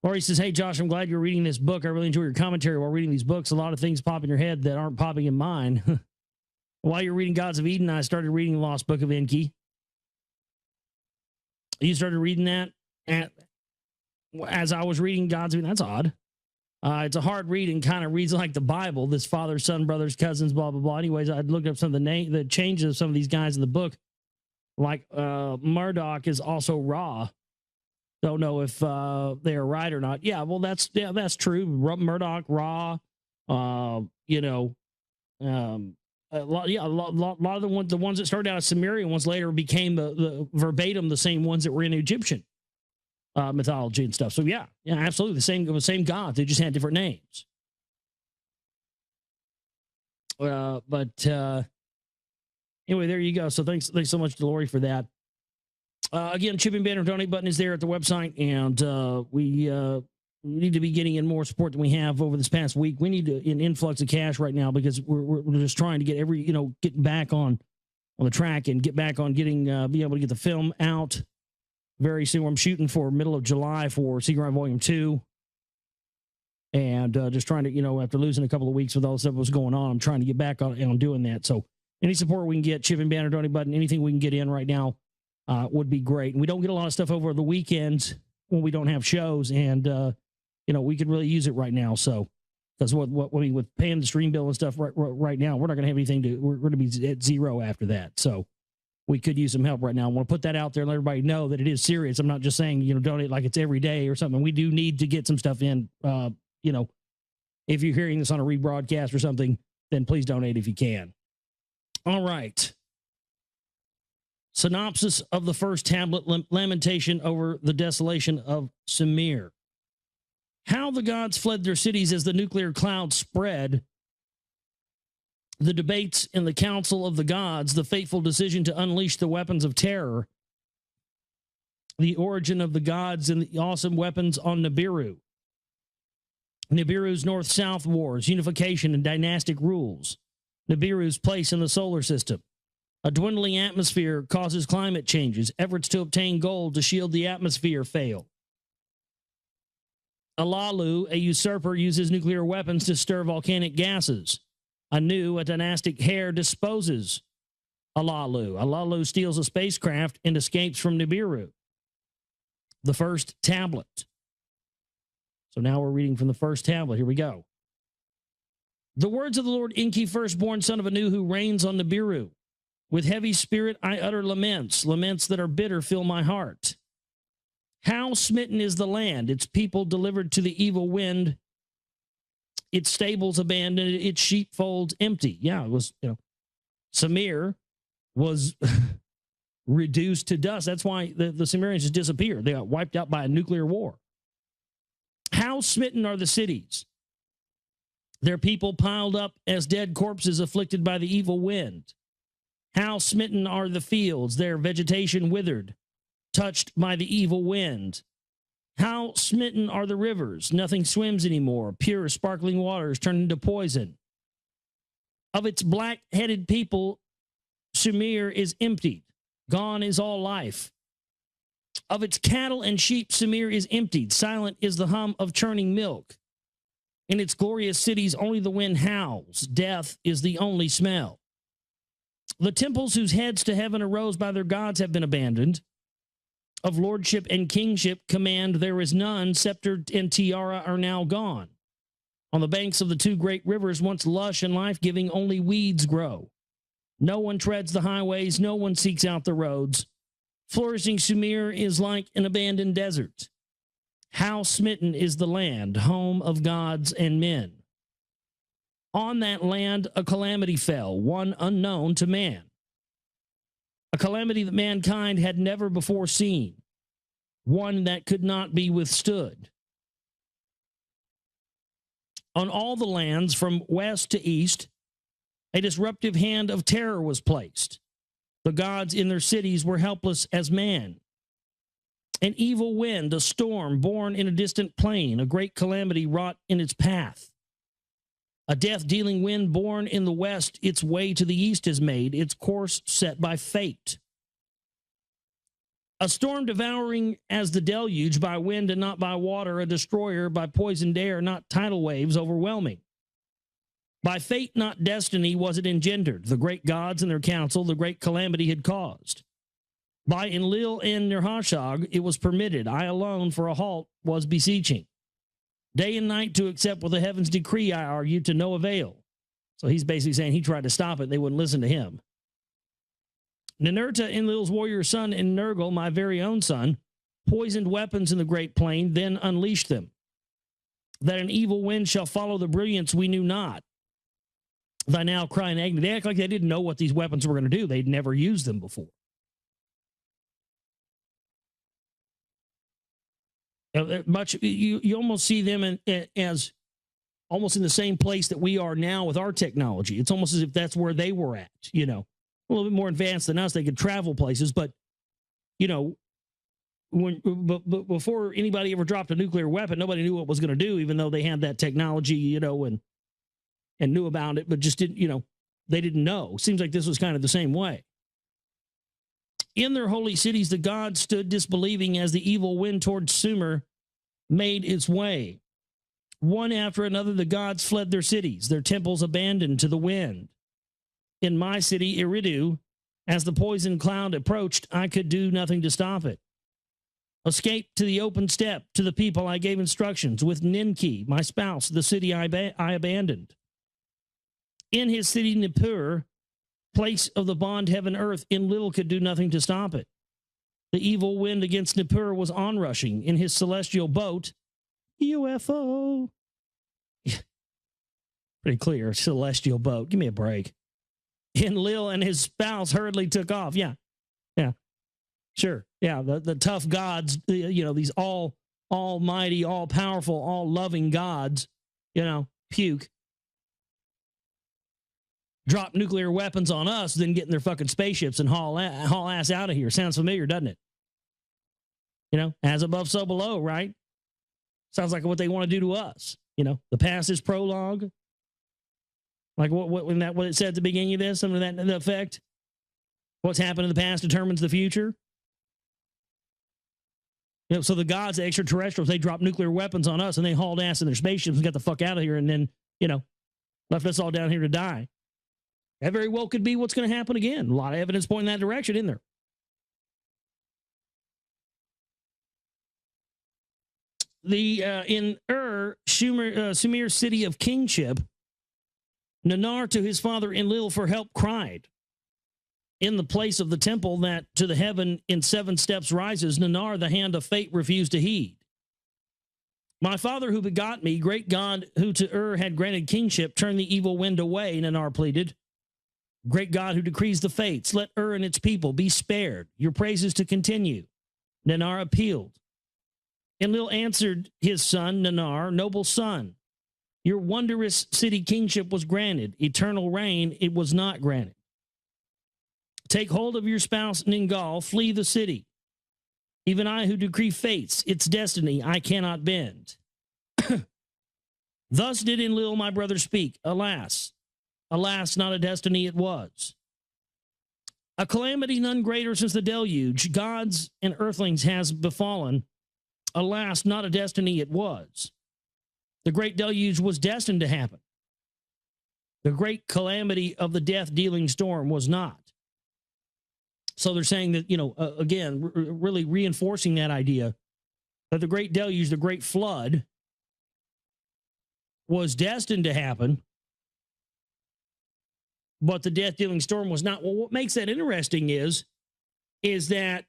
Lori says, hey, Josh, I'm glad you're reading this book. I really enjoy your commentary while reading these books. A lot of things pop in your head that aren't popping in mine. While you're reading Gods of Eden, I started reading Lost Book of Enki. You started reading that as I was reading Gods of Eden. That's odd. It's a hard read and kind of reads like the Bible. This father, son, brothers, cousins, blah, blah, blah. Anyways, I'd looked up some of the changes of some of these guys in the book. Like Murdoch is also Ra. Don't know if they are right or not. Yeah, well, that's true. Murdoch, Ra, you know, a lot of the ones that started out as Sumerian ones later became the verbatim the same ones that were in Egyptian mythology and stuff. So yeah, absolutely the same gods. They just had different names. But anyway, there you go. So thanks so much to Lori for that. Again, Chipping Banner donate button is there at the website, and we need to be getting in more support than we have over this past week. We need an influx of cash right now because we're just trying to get getting back on the track and get back on getting be able to get the film out very soon. I'm shooting for middle of July for Secret Run Volume 2. And just trying to, you know, after losing a couple of weeks with all the stuff that was going on, I'm trying to get back on doing that. So any support we can get, Chip and Banner donate button, anything we can get in right now would be great. And we don't get a lot of stuff over the weekends when we don't have shows, and you know, we could really use it right now. So because what I mean, with paying the stream bill and stuff right now, we're not going to have anything we're going to be at zero after that. So we could use some help right now. I want to put that out there and let everybody know that it is serious. I'm not just saying, you know, donate like it's every day or something. We do need to get some stuff in. You know, if you're hearing this on a rebroadcast or something, then please donate if you can. All right. Synopsis of the first tablet, lamentation over the desolation of Sumer. How the gods fled their cities as the nuclear cloud spread. The debates in the council of the gods, the fateful decision to unleash the weapons of terror. The origin of the gods and the awesome weapons on Nibiru. Nibiru's north-south wars, unification and dynastic rules. Nibiru's place in the solar system. A dwindling atmosphere causes climate changes. Efforts to obtain gold to shield the atmosphere fail. Alalu, a usurper, uses nuclear weapons to stir volcanic gases. Anu, a dynastic heir, disposes Alalu. Alalu steals a spacecraft and escapes from Nibiru. The first tablet. So now we're reading from the first tablet. Here we go. The words of the Lord Enki, firstborn son of Anu, who reigns on Nibiru. With heavy spirit I utter laments. Laments that are bitter fill my heart. How smitten is the land, its people delivered to the evil wind, its stables abandoned, its sheepfolds empty. Yeah, it was, you know, Sumer was reduced to dust. That's why the Sumerians just disappeared. They got wiped out by a nuclear war. How smitten are the cities? Their people piled up as dead corpses afflicted by the evil wind. How smitten are the fields, their vegetation withered, touched by the evil wind. How smitten are the rivers, nothing swims anymore, pure sparkling waters turned into poison. Of its black-headed people, Sumer is emptied, gone is all life. Of its cattle and sheep, Sumir is emptied. Silent is the hum of churning milk. In its glorious cities, only the wind howls. Death is the only smell. The temples whose heads to heaven arose by their gods have been abandoned. Of lordship and kingship command there is none. Scepter and tiara are now gone. On the banks of the two great rivers, once lush and life-giving, only weeds grow. No one treads the highways. No one seeks out the roads. Flourishing Sumir is like an abandoned desert. How smitten is the land, home of gods and men. On that land a calamity fell, one unknown to man. A calamity that mankind had never before seen, one that could not be withstood. On all the lands from west to east, a disruptive hand of terror was placed. The gods in their cities were helpless as man. An evil wind, a storm born in a distant plain, a great calamity wrought in its path. A death-dealing wind born in the west, its way to the east has made, its course set by fate. A storm devouring as the deluge, by wind and not by water, a destroyer by poisoned air, not tidal waves overwhelming. By fate, not destiny, was it engendered. The great gods and their council, the great calamity had caused. By Enlil and Nirhashag, it was permitted. I alone for a halt was beseeching. Day and night to accept what the heavens decree, I argued, to no avail. So he's basically saying he tried to stop it. They wouldn't listen to him. Ninurta, Enlil's warrior son, and Nergal, my very own son, poisoned weapons in the great plain, then unleashed them. That an evil wind shall follow the brilliance we knew not. Thy now cry in agony. They act like they didn't know what these weapons were going to do. They'd never used them before. Much you almost see them as almost in the same place that we are now with our technology. It's almost as if that's where they were at, you know, a little bit more advanced than us. They could travel places, but you know, but before anybody ever dropped a nuclear weapon, nobody knew what it was going to do, even though they had that technology, you know, and knew about it, but just didn't, you know, they didn't know. Seems like this was kind of the same way. In their holy cities, the gods stood disbelieving as the evil wind toward Sumer made its way. One after another, the gods fled their cities, their temples abandoned to the wind. In my city, Eridu, as the poison cloud approached, I could do nothing to stop it. Escape to the open steppe, to the people I gave instructions. With Enki, my spouse, the city I abandoned. In his city, Nippur, place of the bond heaven earth, Enlil could do nothing to stop it. The evil wind against Nippur was onrushing in his celestial boat, UFO. Pretty clear, celestial boat. Give me a break. Enlil and his spouse hurriedly took off. Yeah, sure. Yeah, the tough gods, you know, these almighty, all-powerful, all-loving gods, you know, puke. Drop nuclear weapons on us, then get in their fucking spaceships and haul ass out of here. Sounds familiar, doesn't it? You know, as above, so below, right? Sounds like what they want to do to us. You know, the past is prologue. Like what it said at the beginning of this, some of that effect. What's happened in the past determines the future. You know, so the gods, the extraterrestrials, they dropped nuclear weapons on us and they hauled ass in their spaceships and got the fuck out of here, and then, you know, left us all down here to die. That very well could be what's going to happen again. A lot of evidence pointing that direction in there. In Sumer's city of kingship, Nanar to his father Enlil for help cried. In the place of the temple that to the heaven in 7 steps rises, Nanar, the hand of fate, refused to heed. My father who begot me, great God who to had granted kingship, turn the evil wind away, Nanar pleaded. Great God who decrees the fates, let and its people be spared. Your praises to continue. Nanar appealed. Enlil answered his son, Nanar, noble son, your wondrous city kingship was granted. Eternal reign, it was not granted. Take hold of your spouse, Ningal, flee the city. Even I who decree fates, its destiny, I cannot bend. Thus did Enlil, my brother, speak. Alas, not a destiny it was. A calamity none greater since the deluge, gods and earthlings has befallen. Alas, not a destiny it was. The great deluge was destined to happen. The great calamity of the death-dealing storm was not. So they're saying that, again, really reinforcing that idea that the great deluge, the great flood, was destined to happen, but the death-dealing storm was not. Well, what makes that interesting is that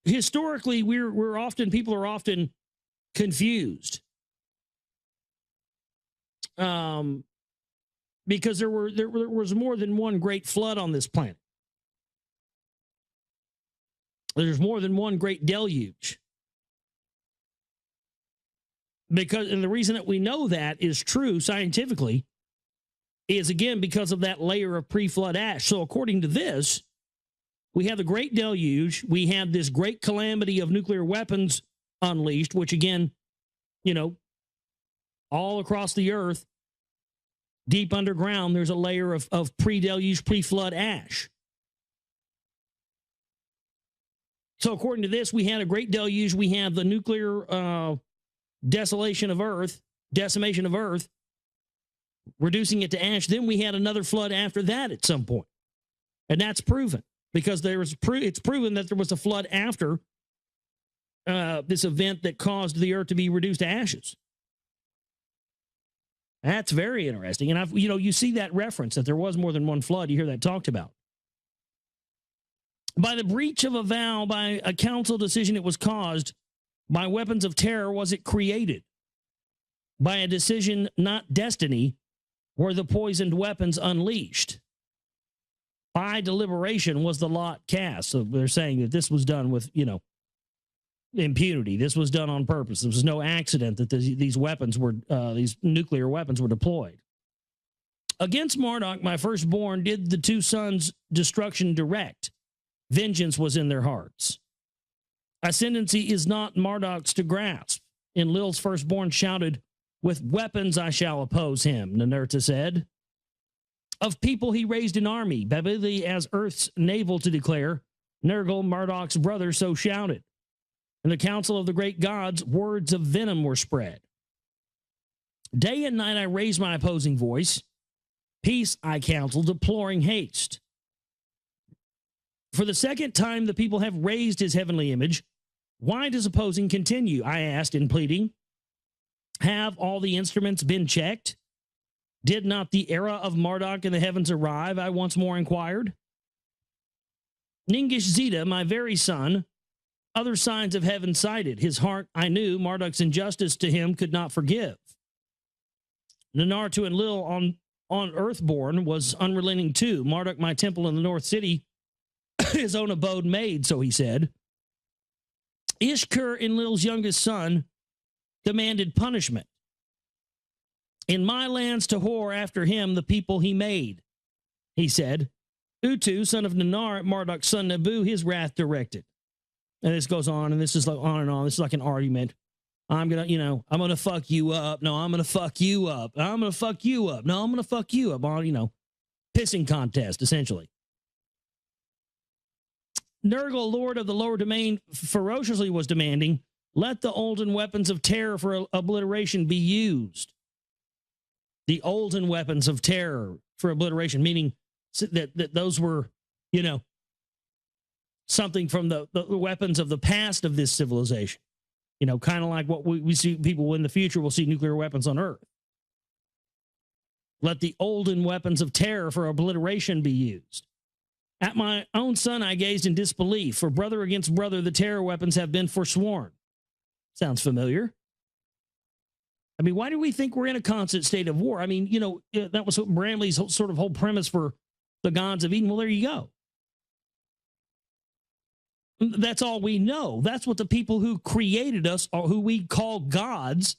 historically people are often confused, because there was more than one great flood on this planet. There's more than one great deluge. And the reason that we know that is true scientifically is, again, because of that layer of pre-flood ash. So according to this, we have the great deluge. We have this great calamity of nuclear weapons unleashed, which, again, all across the earth, deep underground, there's a layer of pre-deluge, pre-flood ash. So according to this, we had a great deluge. We have the nuclear decimation of Earth, reducing it to ash. Then we had another flood after that at some point. And that's proven because it's proven that there was a flood after this event that caused the Earth to be reduced to ashes. That's very interesting. And you see that reference that there was more than one flood. You hear that talked about. By the breach of a vow, by a council decision, it was caused. By weapons of terror was it created. By a decision, not destiny, were the poisoned weapons unleashed. By deliberation was the lot cast. So they're saying that this was done with, impunity. This was done on purpose. There was no accident that these nuclear weapons were deployed. Against Marduk, my firstborn, did the two sons' destruction direct. Vengeance was in their hearts. Ascendancy is not Marduk's to grasp. And Lil's firstborn shouted, with weapons I shall oppose him, Ninurta said. Of people he raised an army, Babili as earth's navel to declare, Nergal, Marduk's brother, so shouted. In the council of the great gods, words of venom were spread. Day and night I raised my opposing voice. Peace I counsel, deploring haste. For the second time, the people have raised his heavenly image. Why does opposing continue? I asked in pleading. Have all the instruments been checked? Did not the era of Marduk in the heavens arrive? I once more inquired. Ningish Zeta, my very son, other signs of heaven sighted. His heart, I knew, Marduk's injustice to him could not forgive. Ninartu and Lil on Earthborn was unrelenting too. Marduk, my temple in the North City, his own abode made, so he said. Ishkur and Lil's youngest son demanded punishment. In my lands to whore after him the people he made, he said. Utu, son of Ninar, Marduk's son Nabu, his wrath directed. And this goes on, and this is like on and on. This is like an argument. I'm gonna fuck you up. No, I'm gonna fuck you up. I'm gonna fuck you up. No, I'm gonna fuck you up. On, pissing contest, essentially. Nergal, lord of the lower domain, ferociously was demanding, let the olden weapons of terror for obliteration be used. The olden weapons of terror for obliteration, meaning that those were, something from the weapons of the past of this civilization. Kind of like what we see people in the future will see nuclear weapons on Earth. Let the olden weapons of terror for obliteration be used. At my own son I gazed in disbelief, for brother against brother the terror weapons have been forsworn. Sounds familiar. I mean, why do we think we're in a constant state of war? I mean, that was Bramley's sort of whole premise for the gods of Eden. Well, there you go. That's all we know. That's what the people who created us, or who we call gods,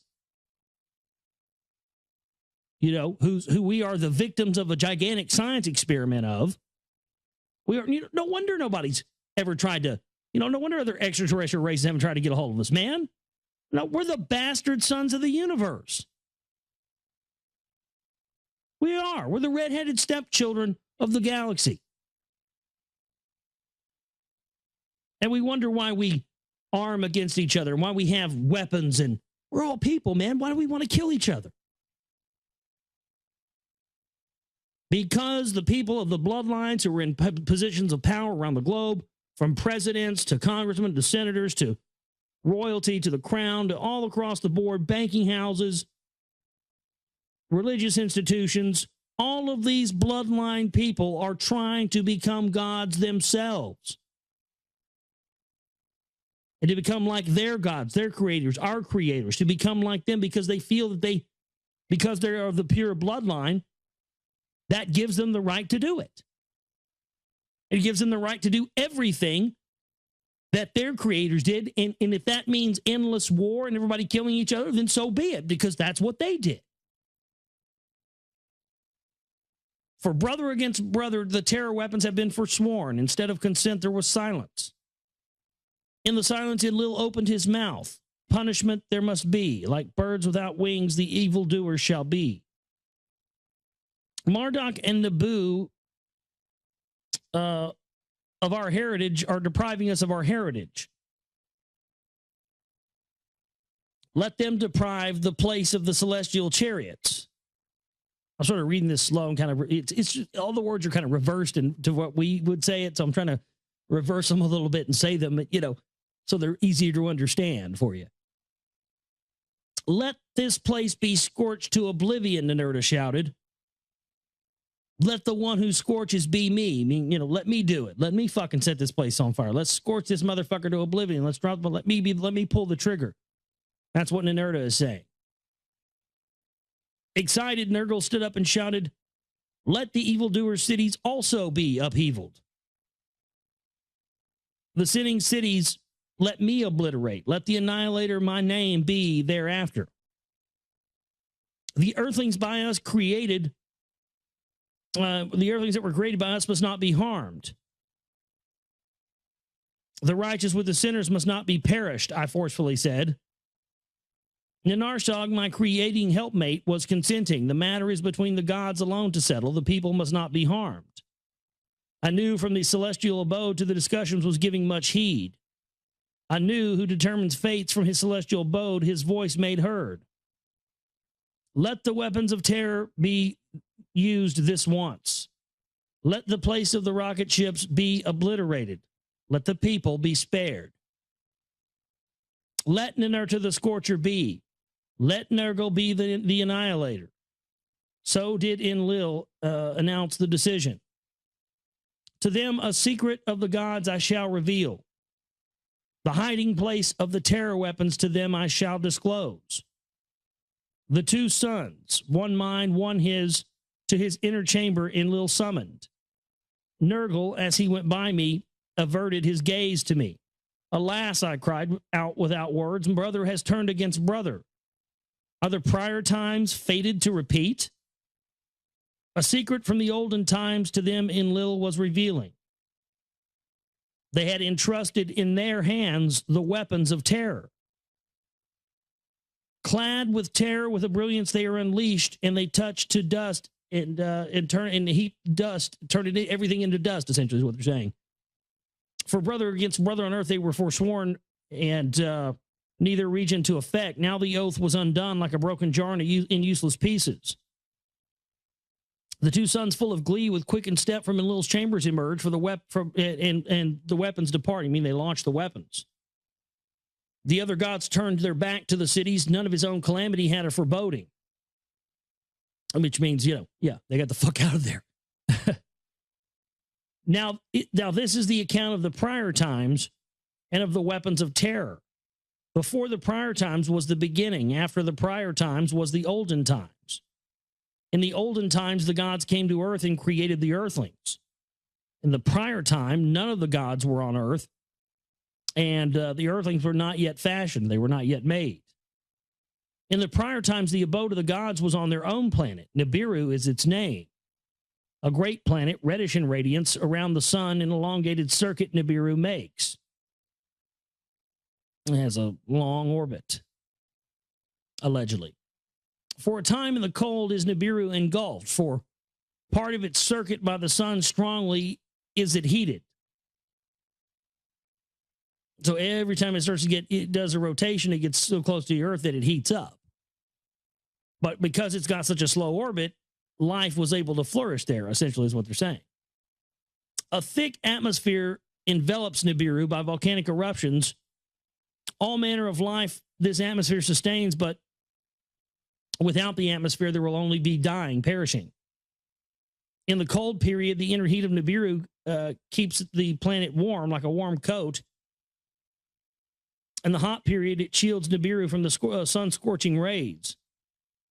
who we are the victims of a gigantic science experiment of. We are. No wonder nobody's ever tried to. No wonder other extraterrestrial races haven't tried to get a hold of us, man. No, we're the bastard sons of the universe. We are. We're the redheaded stepchildren of the galaxy. And we wonder why we arm against each other and why we have weapons, and we're all people, man. Why do we want to kill each other? Because the people of the bloodlines who are in positions of power around the globe, from presidents to congressmen to senators to royalty to the crown to all across the board, banking houses, religious institutions, all of these bloodline people are trying to become gods themselves. And to become like their gods, their creators, our creators, to become like them because they feel that because they're of the pure bloodline, that gives them the right to do it. It gives them the right to do everything that their creators did. And if that means endless war and everybody killing each other, then so be it, because that's what they did. For brother against brother, the terror weapons have been forsworn. Instead of consent, there was silence. In the silence, Enlil opened his mouth. Punishment there must be. Like birds without wings, the evildoers shall be. Marduk and Nabu of our heritage are depriving us of our heritage. Let them deprive the place of the celestial chariots. I'm sort of reading this slow and kind of, it's just, all the words are kind of reversed into what we would say it. So I'm trying to reverse them a little bit and say them, so they're easier to understand for you. Let this place be scorched to oblivion, Ninurta shouted. Let the one who scorches be me. I mean, let me do it. Let me fucking set this place on fire. Let's scorch this motherfucker to oblivion. Let's drop, but let me pull the trigger. That's what Ninurta is saying. Excited, Nergal stood up and shouted, let the evildoers' cities also be upheavaled. The sinning cities let me obliterate. Let the annihilator my name be thereafter. The earthlings by us created, the earthlings that were created by us must not be harmed. The righteous with the sinners must not be perished, I forcefully said. Ninarshog, my creating helpmate, was consenting. The matter is between the gods alone to settle. The people must not be harmed. I knew from the celestial abode to the discussions was giving much heed. I knew who determines fates from his celestial abode, his voice made heard. Let the weapons of terror be used this once. Let the place of the rocket ships be obliterated. Let the people be spared. Let Ninurta the Scorcher be. Let Nergal be the Annihilator. So did Enlil announce the decision. To them a secret of the gods I shall reveal. The hiding place of the terror weapons to them I shall disclose. The two sons, one mine, one his, to his inner chamber Enlil summoned. Nergal, as he went by me, averted his gaze to me. Alas, I cried out without words, brother has turned against brother. Are the prior times fated to repeat? A secret from the olden times to them Enlil was revealing. They had entrusted in their hands the weapons of terror. Clad with terror, with a brilliance they are unleashed, and they touch to dust and turn in the heat dust, turn everything into dust, essentially is what they're saying. For brother against brother on earth they were forsworn, and neither region to effect. Now the oath was undone like a broken jar in useless pieces. The two sons, full of glee, with quickened step from Enlil's chambers emerged for and the weapons departing. I mean, they launched the weapons. The other gods turned their back to the cities. None of his own calamity had a foreboding. Which means, they got the fuck out of there. Now this is the account of the prior times and of the weapons of terror. Before the prior times was the beginning. After the prior times was the olden times. In the olden times, the gods came to earth and created the earthlings. In the prior time, none of the gods were on earth, and the earthlings were not yet fashioned. They were not yet made. In the prior times, the abode of the gods was on their own planet. Nibiru is its name. A great planet, reddish in radiance, around the sun, an elongated circuit Nibiru makes. It has a long orbit, allegedly. For a time in the cold is Nibiru engulfed, for part of its circuit by the sun strongly is it heated. So every time it does a rotation, it gets so close to the Earth that it heats up. But because it's got such a slow orbit, life was able to flourish there, essentially, is what they're saying. A thick atmosphere envelops Nibiru by volcanic eruptions. All manner of life this atmosphere sustains, but without the atmosphere, there will only be dying, perishing. In the cold period, the inner heat of Nibiru keeps the planet warm, like a warm coat. In the hot period, it shields Nibiru from the sun's scorching rays.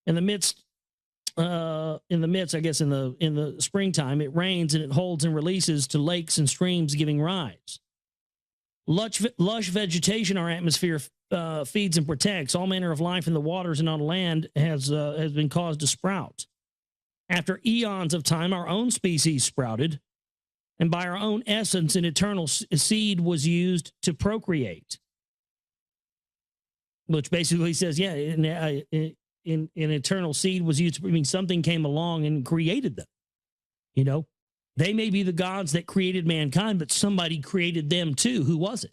In the midst, I guess, in the springtime, it rains and it holds and releases to lakes and streams, giving rise. Lush vegetation our atmosphere feeds and protects. All manner of life in the waters and on land has been caused to sprout. After eons of time, our own species sprouted, and by our own essence, an eternal seed was used to procreate. Which basically says, yeah, an eternal seed was used to, I mean, something came along and created them. You know, they may be the gods that created mankind, but somebody created them too. Who was it?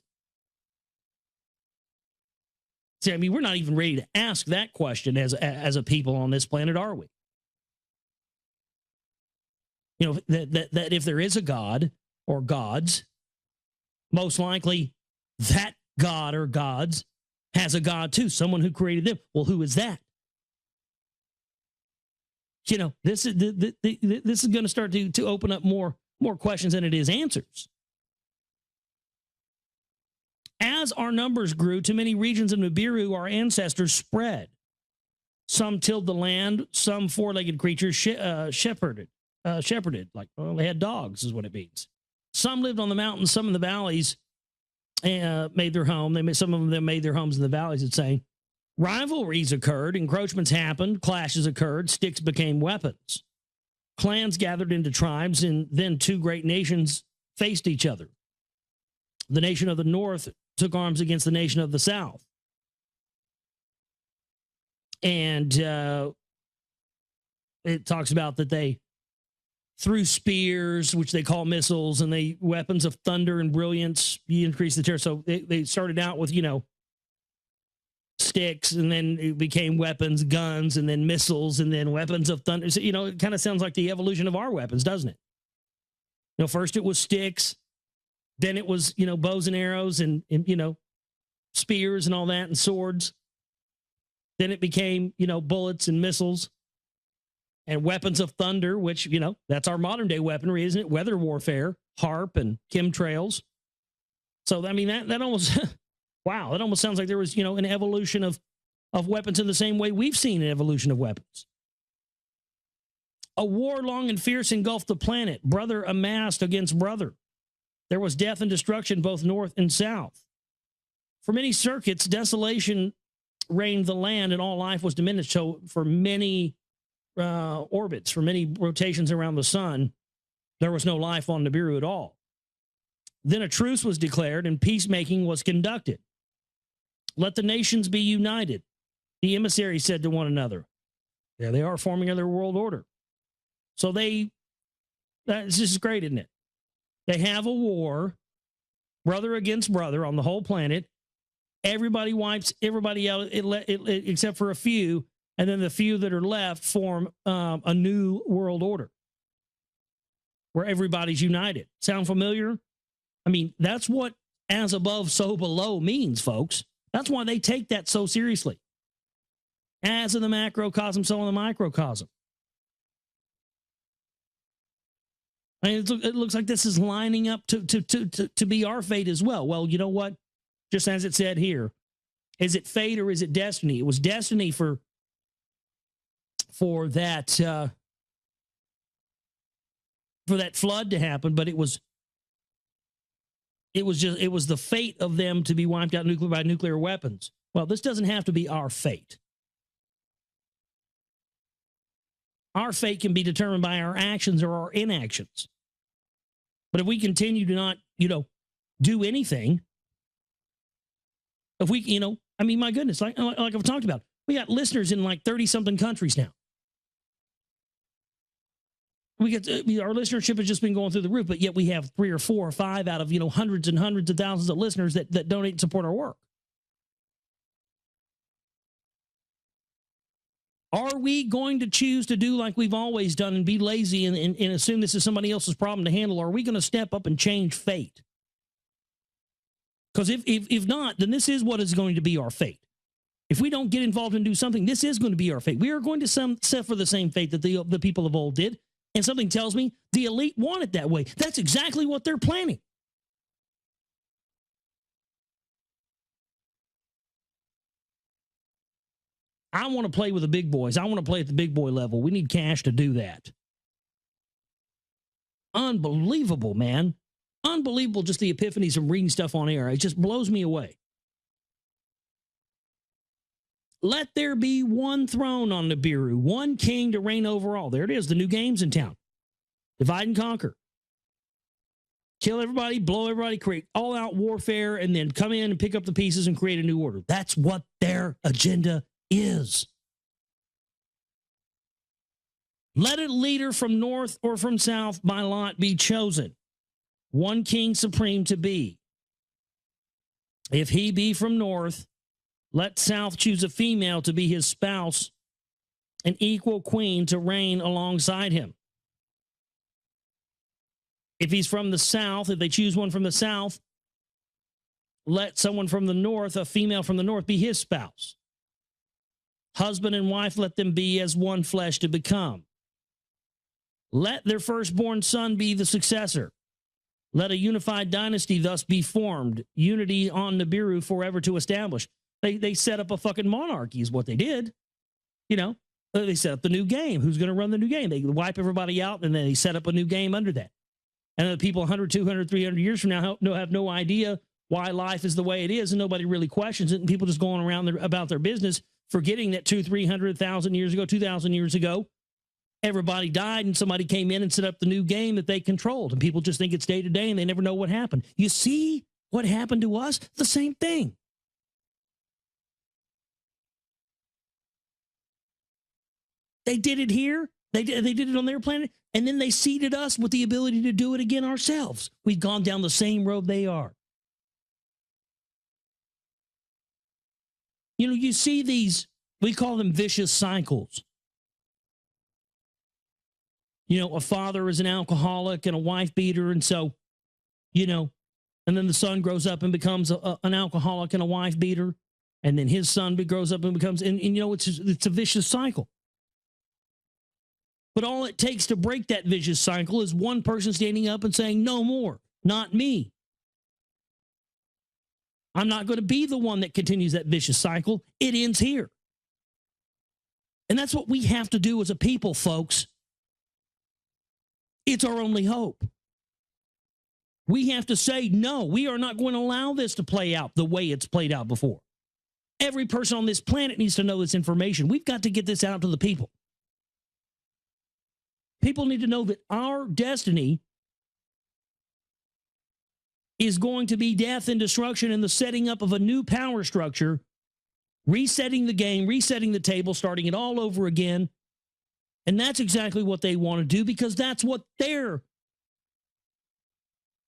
See, I mean, we're not even ready to ask that question as a people on this planet, are we? You know, that if there is a God or gods, most likely that God or gods has a God too, someone who created them. Well, who is that? You know, this is going to start to open up more questions than it is answers. As our numbers grew to many regions of Nibiru, our ancestors spread. Some tilled the land, some four-legged creatures shepherded, like, well, they had dogs, is what it means. Some lived on the mountains, some in the valleys, made their home. Some of them made their homes in the valleys, it's saying. Rivalries occurred, encroachments happened, clashes occurred, sticks became weapons. Clans gathered into tribes, and then two great nations faced each other. The nation of the north took arms against the nation of the south. And it talks about that they threw spears, which they call missiles, and they weapons of thunder and brilliance. You increase the terror. So they started out with, you know, sticks, and then it became weapons, guns, and then missiles, and then weapons of thunder. So, you know, it kind of sounds like the evolution of our weapons, doesn't it? You know, first it was sticks, then it was, you know, bows and arrows and you know, spears and all that, and swords. Then it became, you know, bullets and missiles and weapons of thunder, which, you know, that's our modern day weaponry, isn't it? Weather warfare, HARP and chemtrails. So, I mean, that almost, wow, that almost sounds like there was, you know, an evolution of weapons in the same way we've seen an evolution of weapons. A war long and fierce engulfed the planet, brother amassed against brother. There was death and destruction both north and south. For many circuits, desolation reigned the land, and all life was diminished. So for many orbits, for many rotations around the sun, there was no life on Nibiru at all. Then a truce was declared, and peacemaking was conducted. Let the nations be united, the emissaries said to one another. There they are, forming their world order. So this is great, isn't it? They have a war, brother against brother on the whole planet. Everybody wipes everybody out except for a few, and then the few that are left form a new world order where everybody's united. Sound familiar? I mean, that's what as above, so below means, folks. That's why they take that so seriously. As in the macrocosm, so in the microcosm. I mean, it looks like this is lining up to be our fate as well. Well, you know what? Just as it said here, is it fate or is it destiny? It was destiny for that flood to happen, but it was the fate of them to be wiped out by nuclear weapons. Well, this doesn't have to be our fate. Our fate can be determined by our actions or our inactions. But if we continue to not, you know, do anything, if we, you know, I mean, my goodness, like I've talked about, we got listeners in like 30-something countries now. We get our listenership has just been going through the roof, but yet we have 3 or 4 or 5 out of hundreds and hundreds of thousands of listeners that donate and support our work. Are we going to choose to do like we've always done and be lazy and assume this is somebody else's problem to handle? Or are we going to step up and change fate? Because if not, then this is what is going to be our fate. If we don't get involved and do something, this is going to be our fate. We are going to suffer the same fate that the people of old did. And something tells me the elite want it that way. That's exactly what they're planning. I want to play with the big boys. I want to play at the big boy level. We need cash to do that. Unbelievable, man. Unbelievable, just the epiphanies from reading stuff on air. It just blows me away. Let there be one throne on Nibiru, one king to reign over all. There it is, the new game's in town. Divide and conquer. Kill everybody, blow everybody, create all-out warfare, and then come in and pick up the pieces and create a new order. That's what their agenda is. Let a leader from north or from south by lot be chosen. One king supreme to be. If he be from north, let south choose a female to be his spouse, an equal queen to reign alongside him. If he's from the south, if they choose one from the south, let someone from the north, a female from the north, be his spouse. Husband and wife, let them be as one flesh to become. Let their firstborn son be the successor. Let a unified dynasty thus be formed, unity on Nibiru forever to establish. They set up a fucking monarchy is what they did. They set up the new game. Who's going to run the new game? They wipe everybody out, and then they set up a new game under that. And the people 100, 200, 300 years from now have no idea why life is the way it is, and nobody really questions it, and people just going around about their business, forgetting that 200, 300, 1,000 years ago, 2,000 years ago, everybody died and somebody came in and set up the new game that they controlled, and people just think it's day to day, and they never know what happened. You see what happened to us? The same thing. They did it here. They did it on their planet, and then they seeded us with the ability to do it again ourselves. We've gone down the same road they are. You see these, we call them vicious cycles. A father is an alcoholic and a wife beater, and so, and then the son grows up and becomes an alcoholic and a wife beater, and then his son grows up and becomes, it's a vicious cycle. But all it takes to break that vicious cycle is one person standing up and saying, no more, not me. I'm not going to be the one that continues that vicious cycle. It ends here. And that's what we have to do as a people, folks. It's our only hope. We have to say, no, we are not going to allow this to play out the way it's played out before. Every person on this planet needs to know this information. We've got to get this out to the people. People need to know that our destiny is going to be death and destruction and the setting up of a new power structure, resetting the game, resetting the table, starting it all over again. And that's exactly what they want to do, because that's what their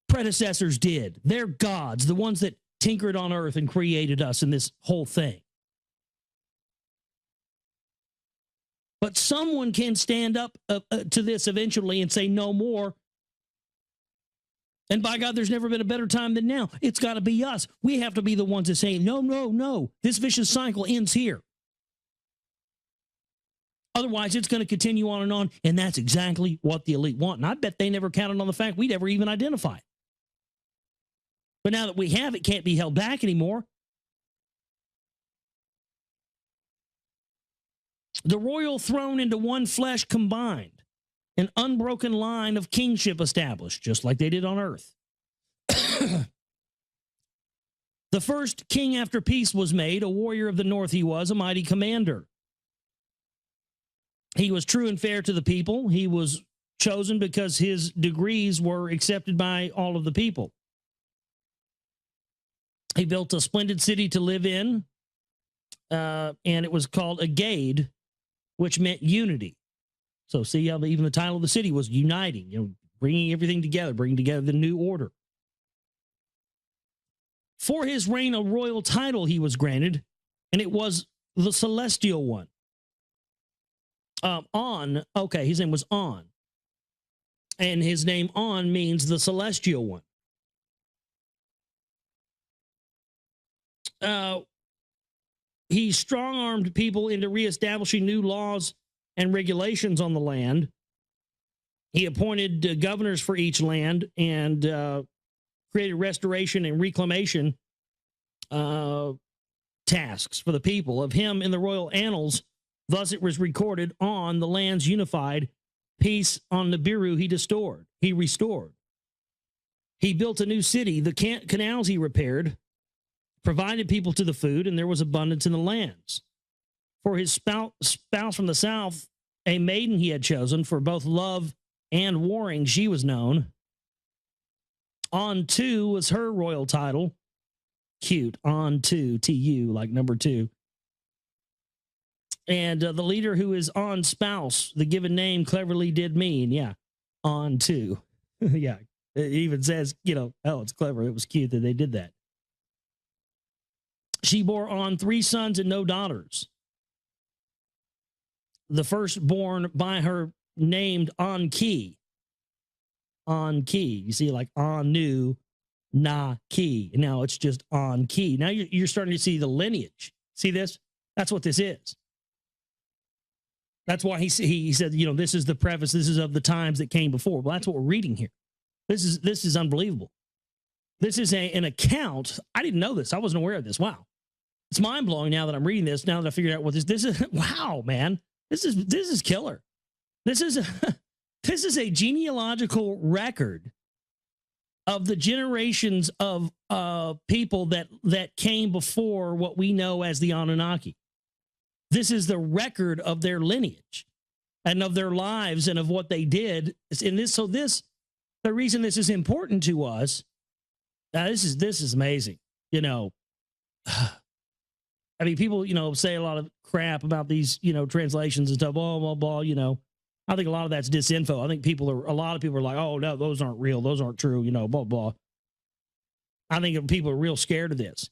predecessors did. Their gods, the ones that tinkered on earth and created us in this whole thing. But someone can stand up to this eventually and say no more. And by God, there's never been a better time than now. It's got to be us. We have to be the ones that say, no, no, no. This vicious cycle ends here. Otherwise, it's going to continue on. And that's exactly what the elite want. And I bet they never counted on the fact we'd ever even identify it. But now that we have, it can't be held back anymore. The royal throne into one flesh combined, an unbroken line of kingship established, just like they did on earth. The first king after peace was made, a warrior of the north he was, a mighty commander. He was true and fair to the people. He was chosen because his degrees were accepted by all of the people. He built a splendid city to live in, and it was called Agade, which meant unity. So see how even the title of the city was uniting, bringing everything together, bringing together the new order. For his reign, a royal title he was granted, and it was the celestial one. His name was On. And his name On means the celestial one. He strong-armed people into reestablishing new laws and regulations on the land. He appointed governors for each land and created restoration and reclamation tasks for the people. Of him in the royal annals, thus it was recorded, On the lands unified, peace on Nibiru he restored. He built a new city, the canals he repaired, provided people to the food, and there was abundance in the lands. For his spouse from the south, a maiden he had chosen for both love and warring, she was known. On 2 was her royal title. Cute. On 2, T-U, like number 2. And the leader who is On spouse, the given name cleverly did mean, yeah, On 2. Yeah, it even says, it's clever. It was cute that they did that. She bore On 3 sons and no daughters. The firstborn by her named Enki. Enki. You see, like Anu, Na, Ki. Now it's just Enki. Now you're starting to see the lineage. See this? That's what this is. That's why he said, this is the preface. This is of the times that came before. Well, that's what we're reading here. This is unbelievable. This is an account. I didn't know this. I wasn't aware of this. Wow. It's mind blowing now that I'm reading this. Now that I figured out what this is. Wow, man. This is killer. This is a genealogical record of the generations of people that came before what we know as the Anunnaki. This is the record of their lineage and of their lives and of what they did. The reason this is important to us, this is amazing. I mean, people, say a lot of crap about these, translations and stuff, blah, blah, blah, I think a lot of that's disinfo. I think a lot of people are like, oh, no, those aren't real. Those aren't true, blah, blah. I think people are real scared of this.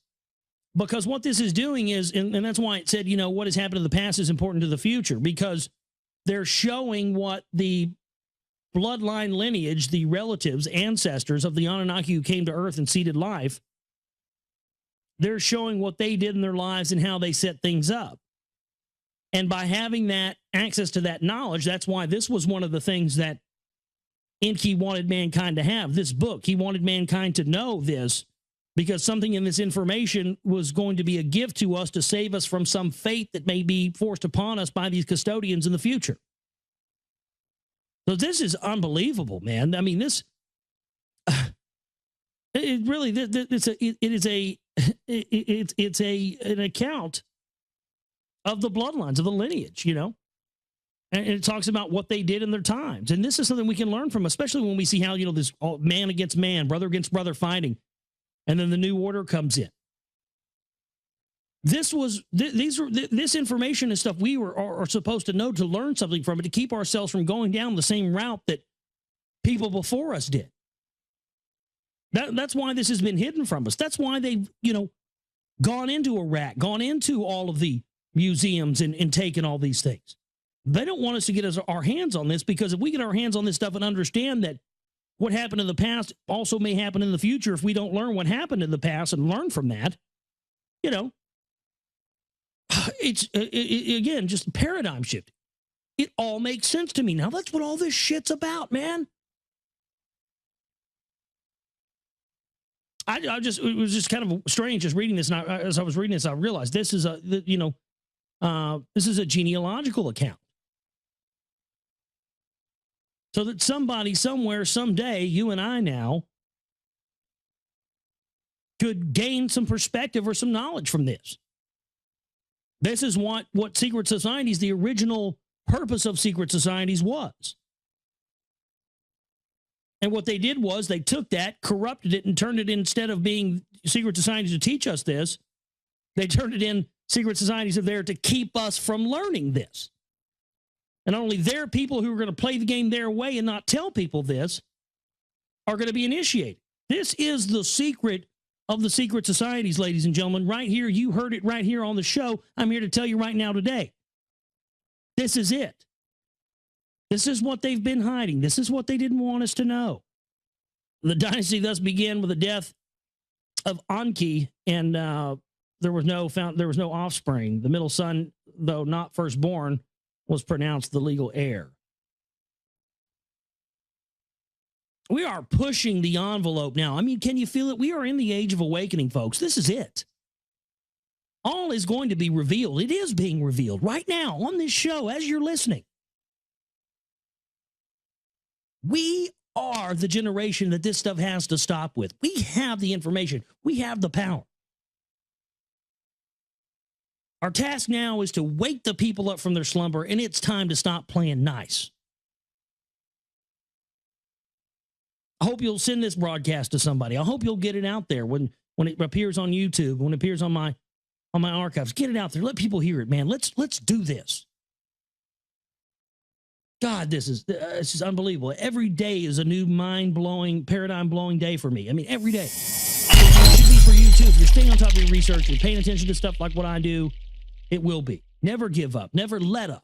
Because what this is doing is, and that's why it said, what has happened in the past is important to the future, because they're showing what the bloodline lineage, the relatives, ancestors of the Anunnaki who came to Earth and seeded life, they're showing what they did in their lives and how they set things up. And by having that access to that knowledge, that's why this was one of the things that Enki wanted mankind to have, this book. He wanted mankind to know this, because something in this information was going to be a gift to us to save us from some fate that may be forced upon us by these custodians in the future. So this is unbelievable, man. I mean, this, it really, it's an account of the bloodlines, of the lineage, and it talks about what they did in their times. And this is something we can learn from, especially when we see how, this man against man, brother against brother fighting, and then the new order comes in. This information and stuff we are supposed to know, to learn something from it, to keep ourselves from going down the same route that people before us did. That's why this has been hidden from us. That's why they've, gone into Iraq, gone into all of the museums and taken all these things. They don't want us to get our hands on this, because if we get our hands on this stuff and understand that what happened in the past also may happen in the future, if we don't learn what happened in the past and learn from that, it's, again, just a paradigm shift. It all makes sense to me. Now, that's what all this shit's about, man. It was just kind of strange just reading this. And as I was reading this, I realized this is this is a genealogical account. So that somebody, somewhere, someday, you and I now could gain some perspective or some knowledge from this. This is what secret societies, the original purpose of secret societies was. And what they did was they took that, corrupted it, and turned it, instead of being secret societies to teach us this, they turned it in secret societies are there to keep us from learning this. And only their people who are going to play the game their way and not tell people this are going to be initiated. This is the secret of the secret societies, ladies and gentlemen. Right here, you heard it right here on the show. I'm here to tell you right now today. This is it. This is what they've been hiding. This is what they didn't want us to know. The dynasty thus began with the death of Enki, and there was no offspring. The middle son, though not firstborn, was pronounced the legal heir. We are pushing the envelope now. I mean, can you feel it? We are in the age of awakening, folks. This is it. All is going to be revealed. It is being revealed right now on this show as you're listening. We are the generation that this stuff has to stop with. We have the information. We have the power. Our task now is to wake the people up from their slumber, and it's time to stop playing nice. I hope you'll send this broadcast to somebody. I hope you'll get it out there when it appears on YouTube, when it appears on my archives. Get it out there. Let people hear it, man. Let's do this. God, this is unbelievable. Every day is a new mind-blowing, paradigm-blowing day for me. I mean, every day. It should be for you, too. If you're staying on top of your research, you're paying attention to stuff like what I do, it will be. Never give up. Never let up.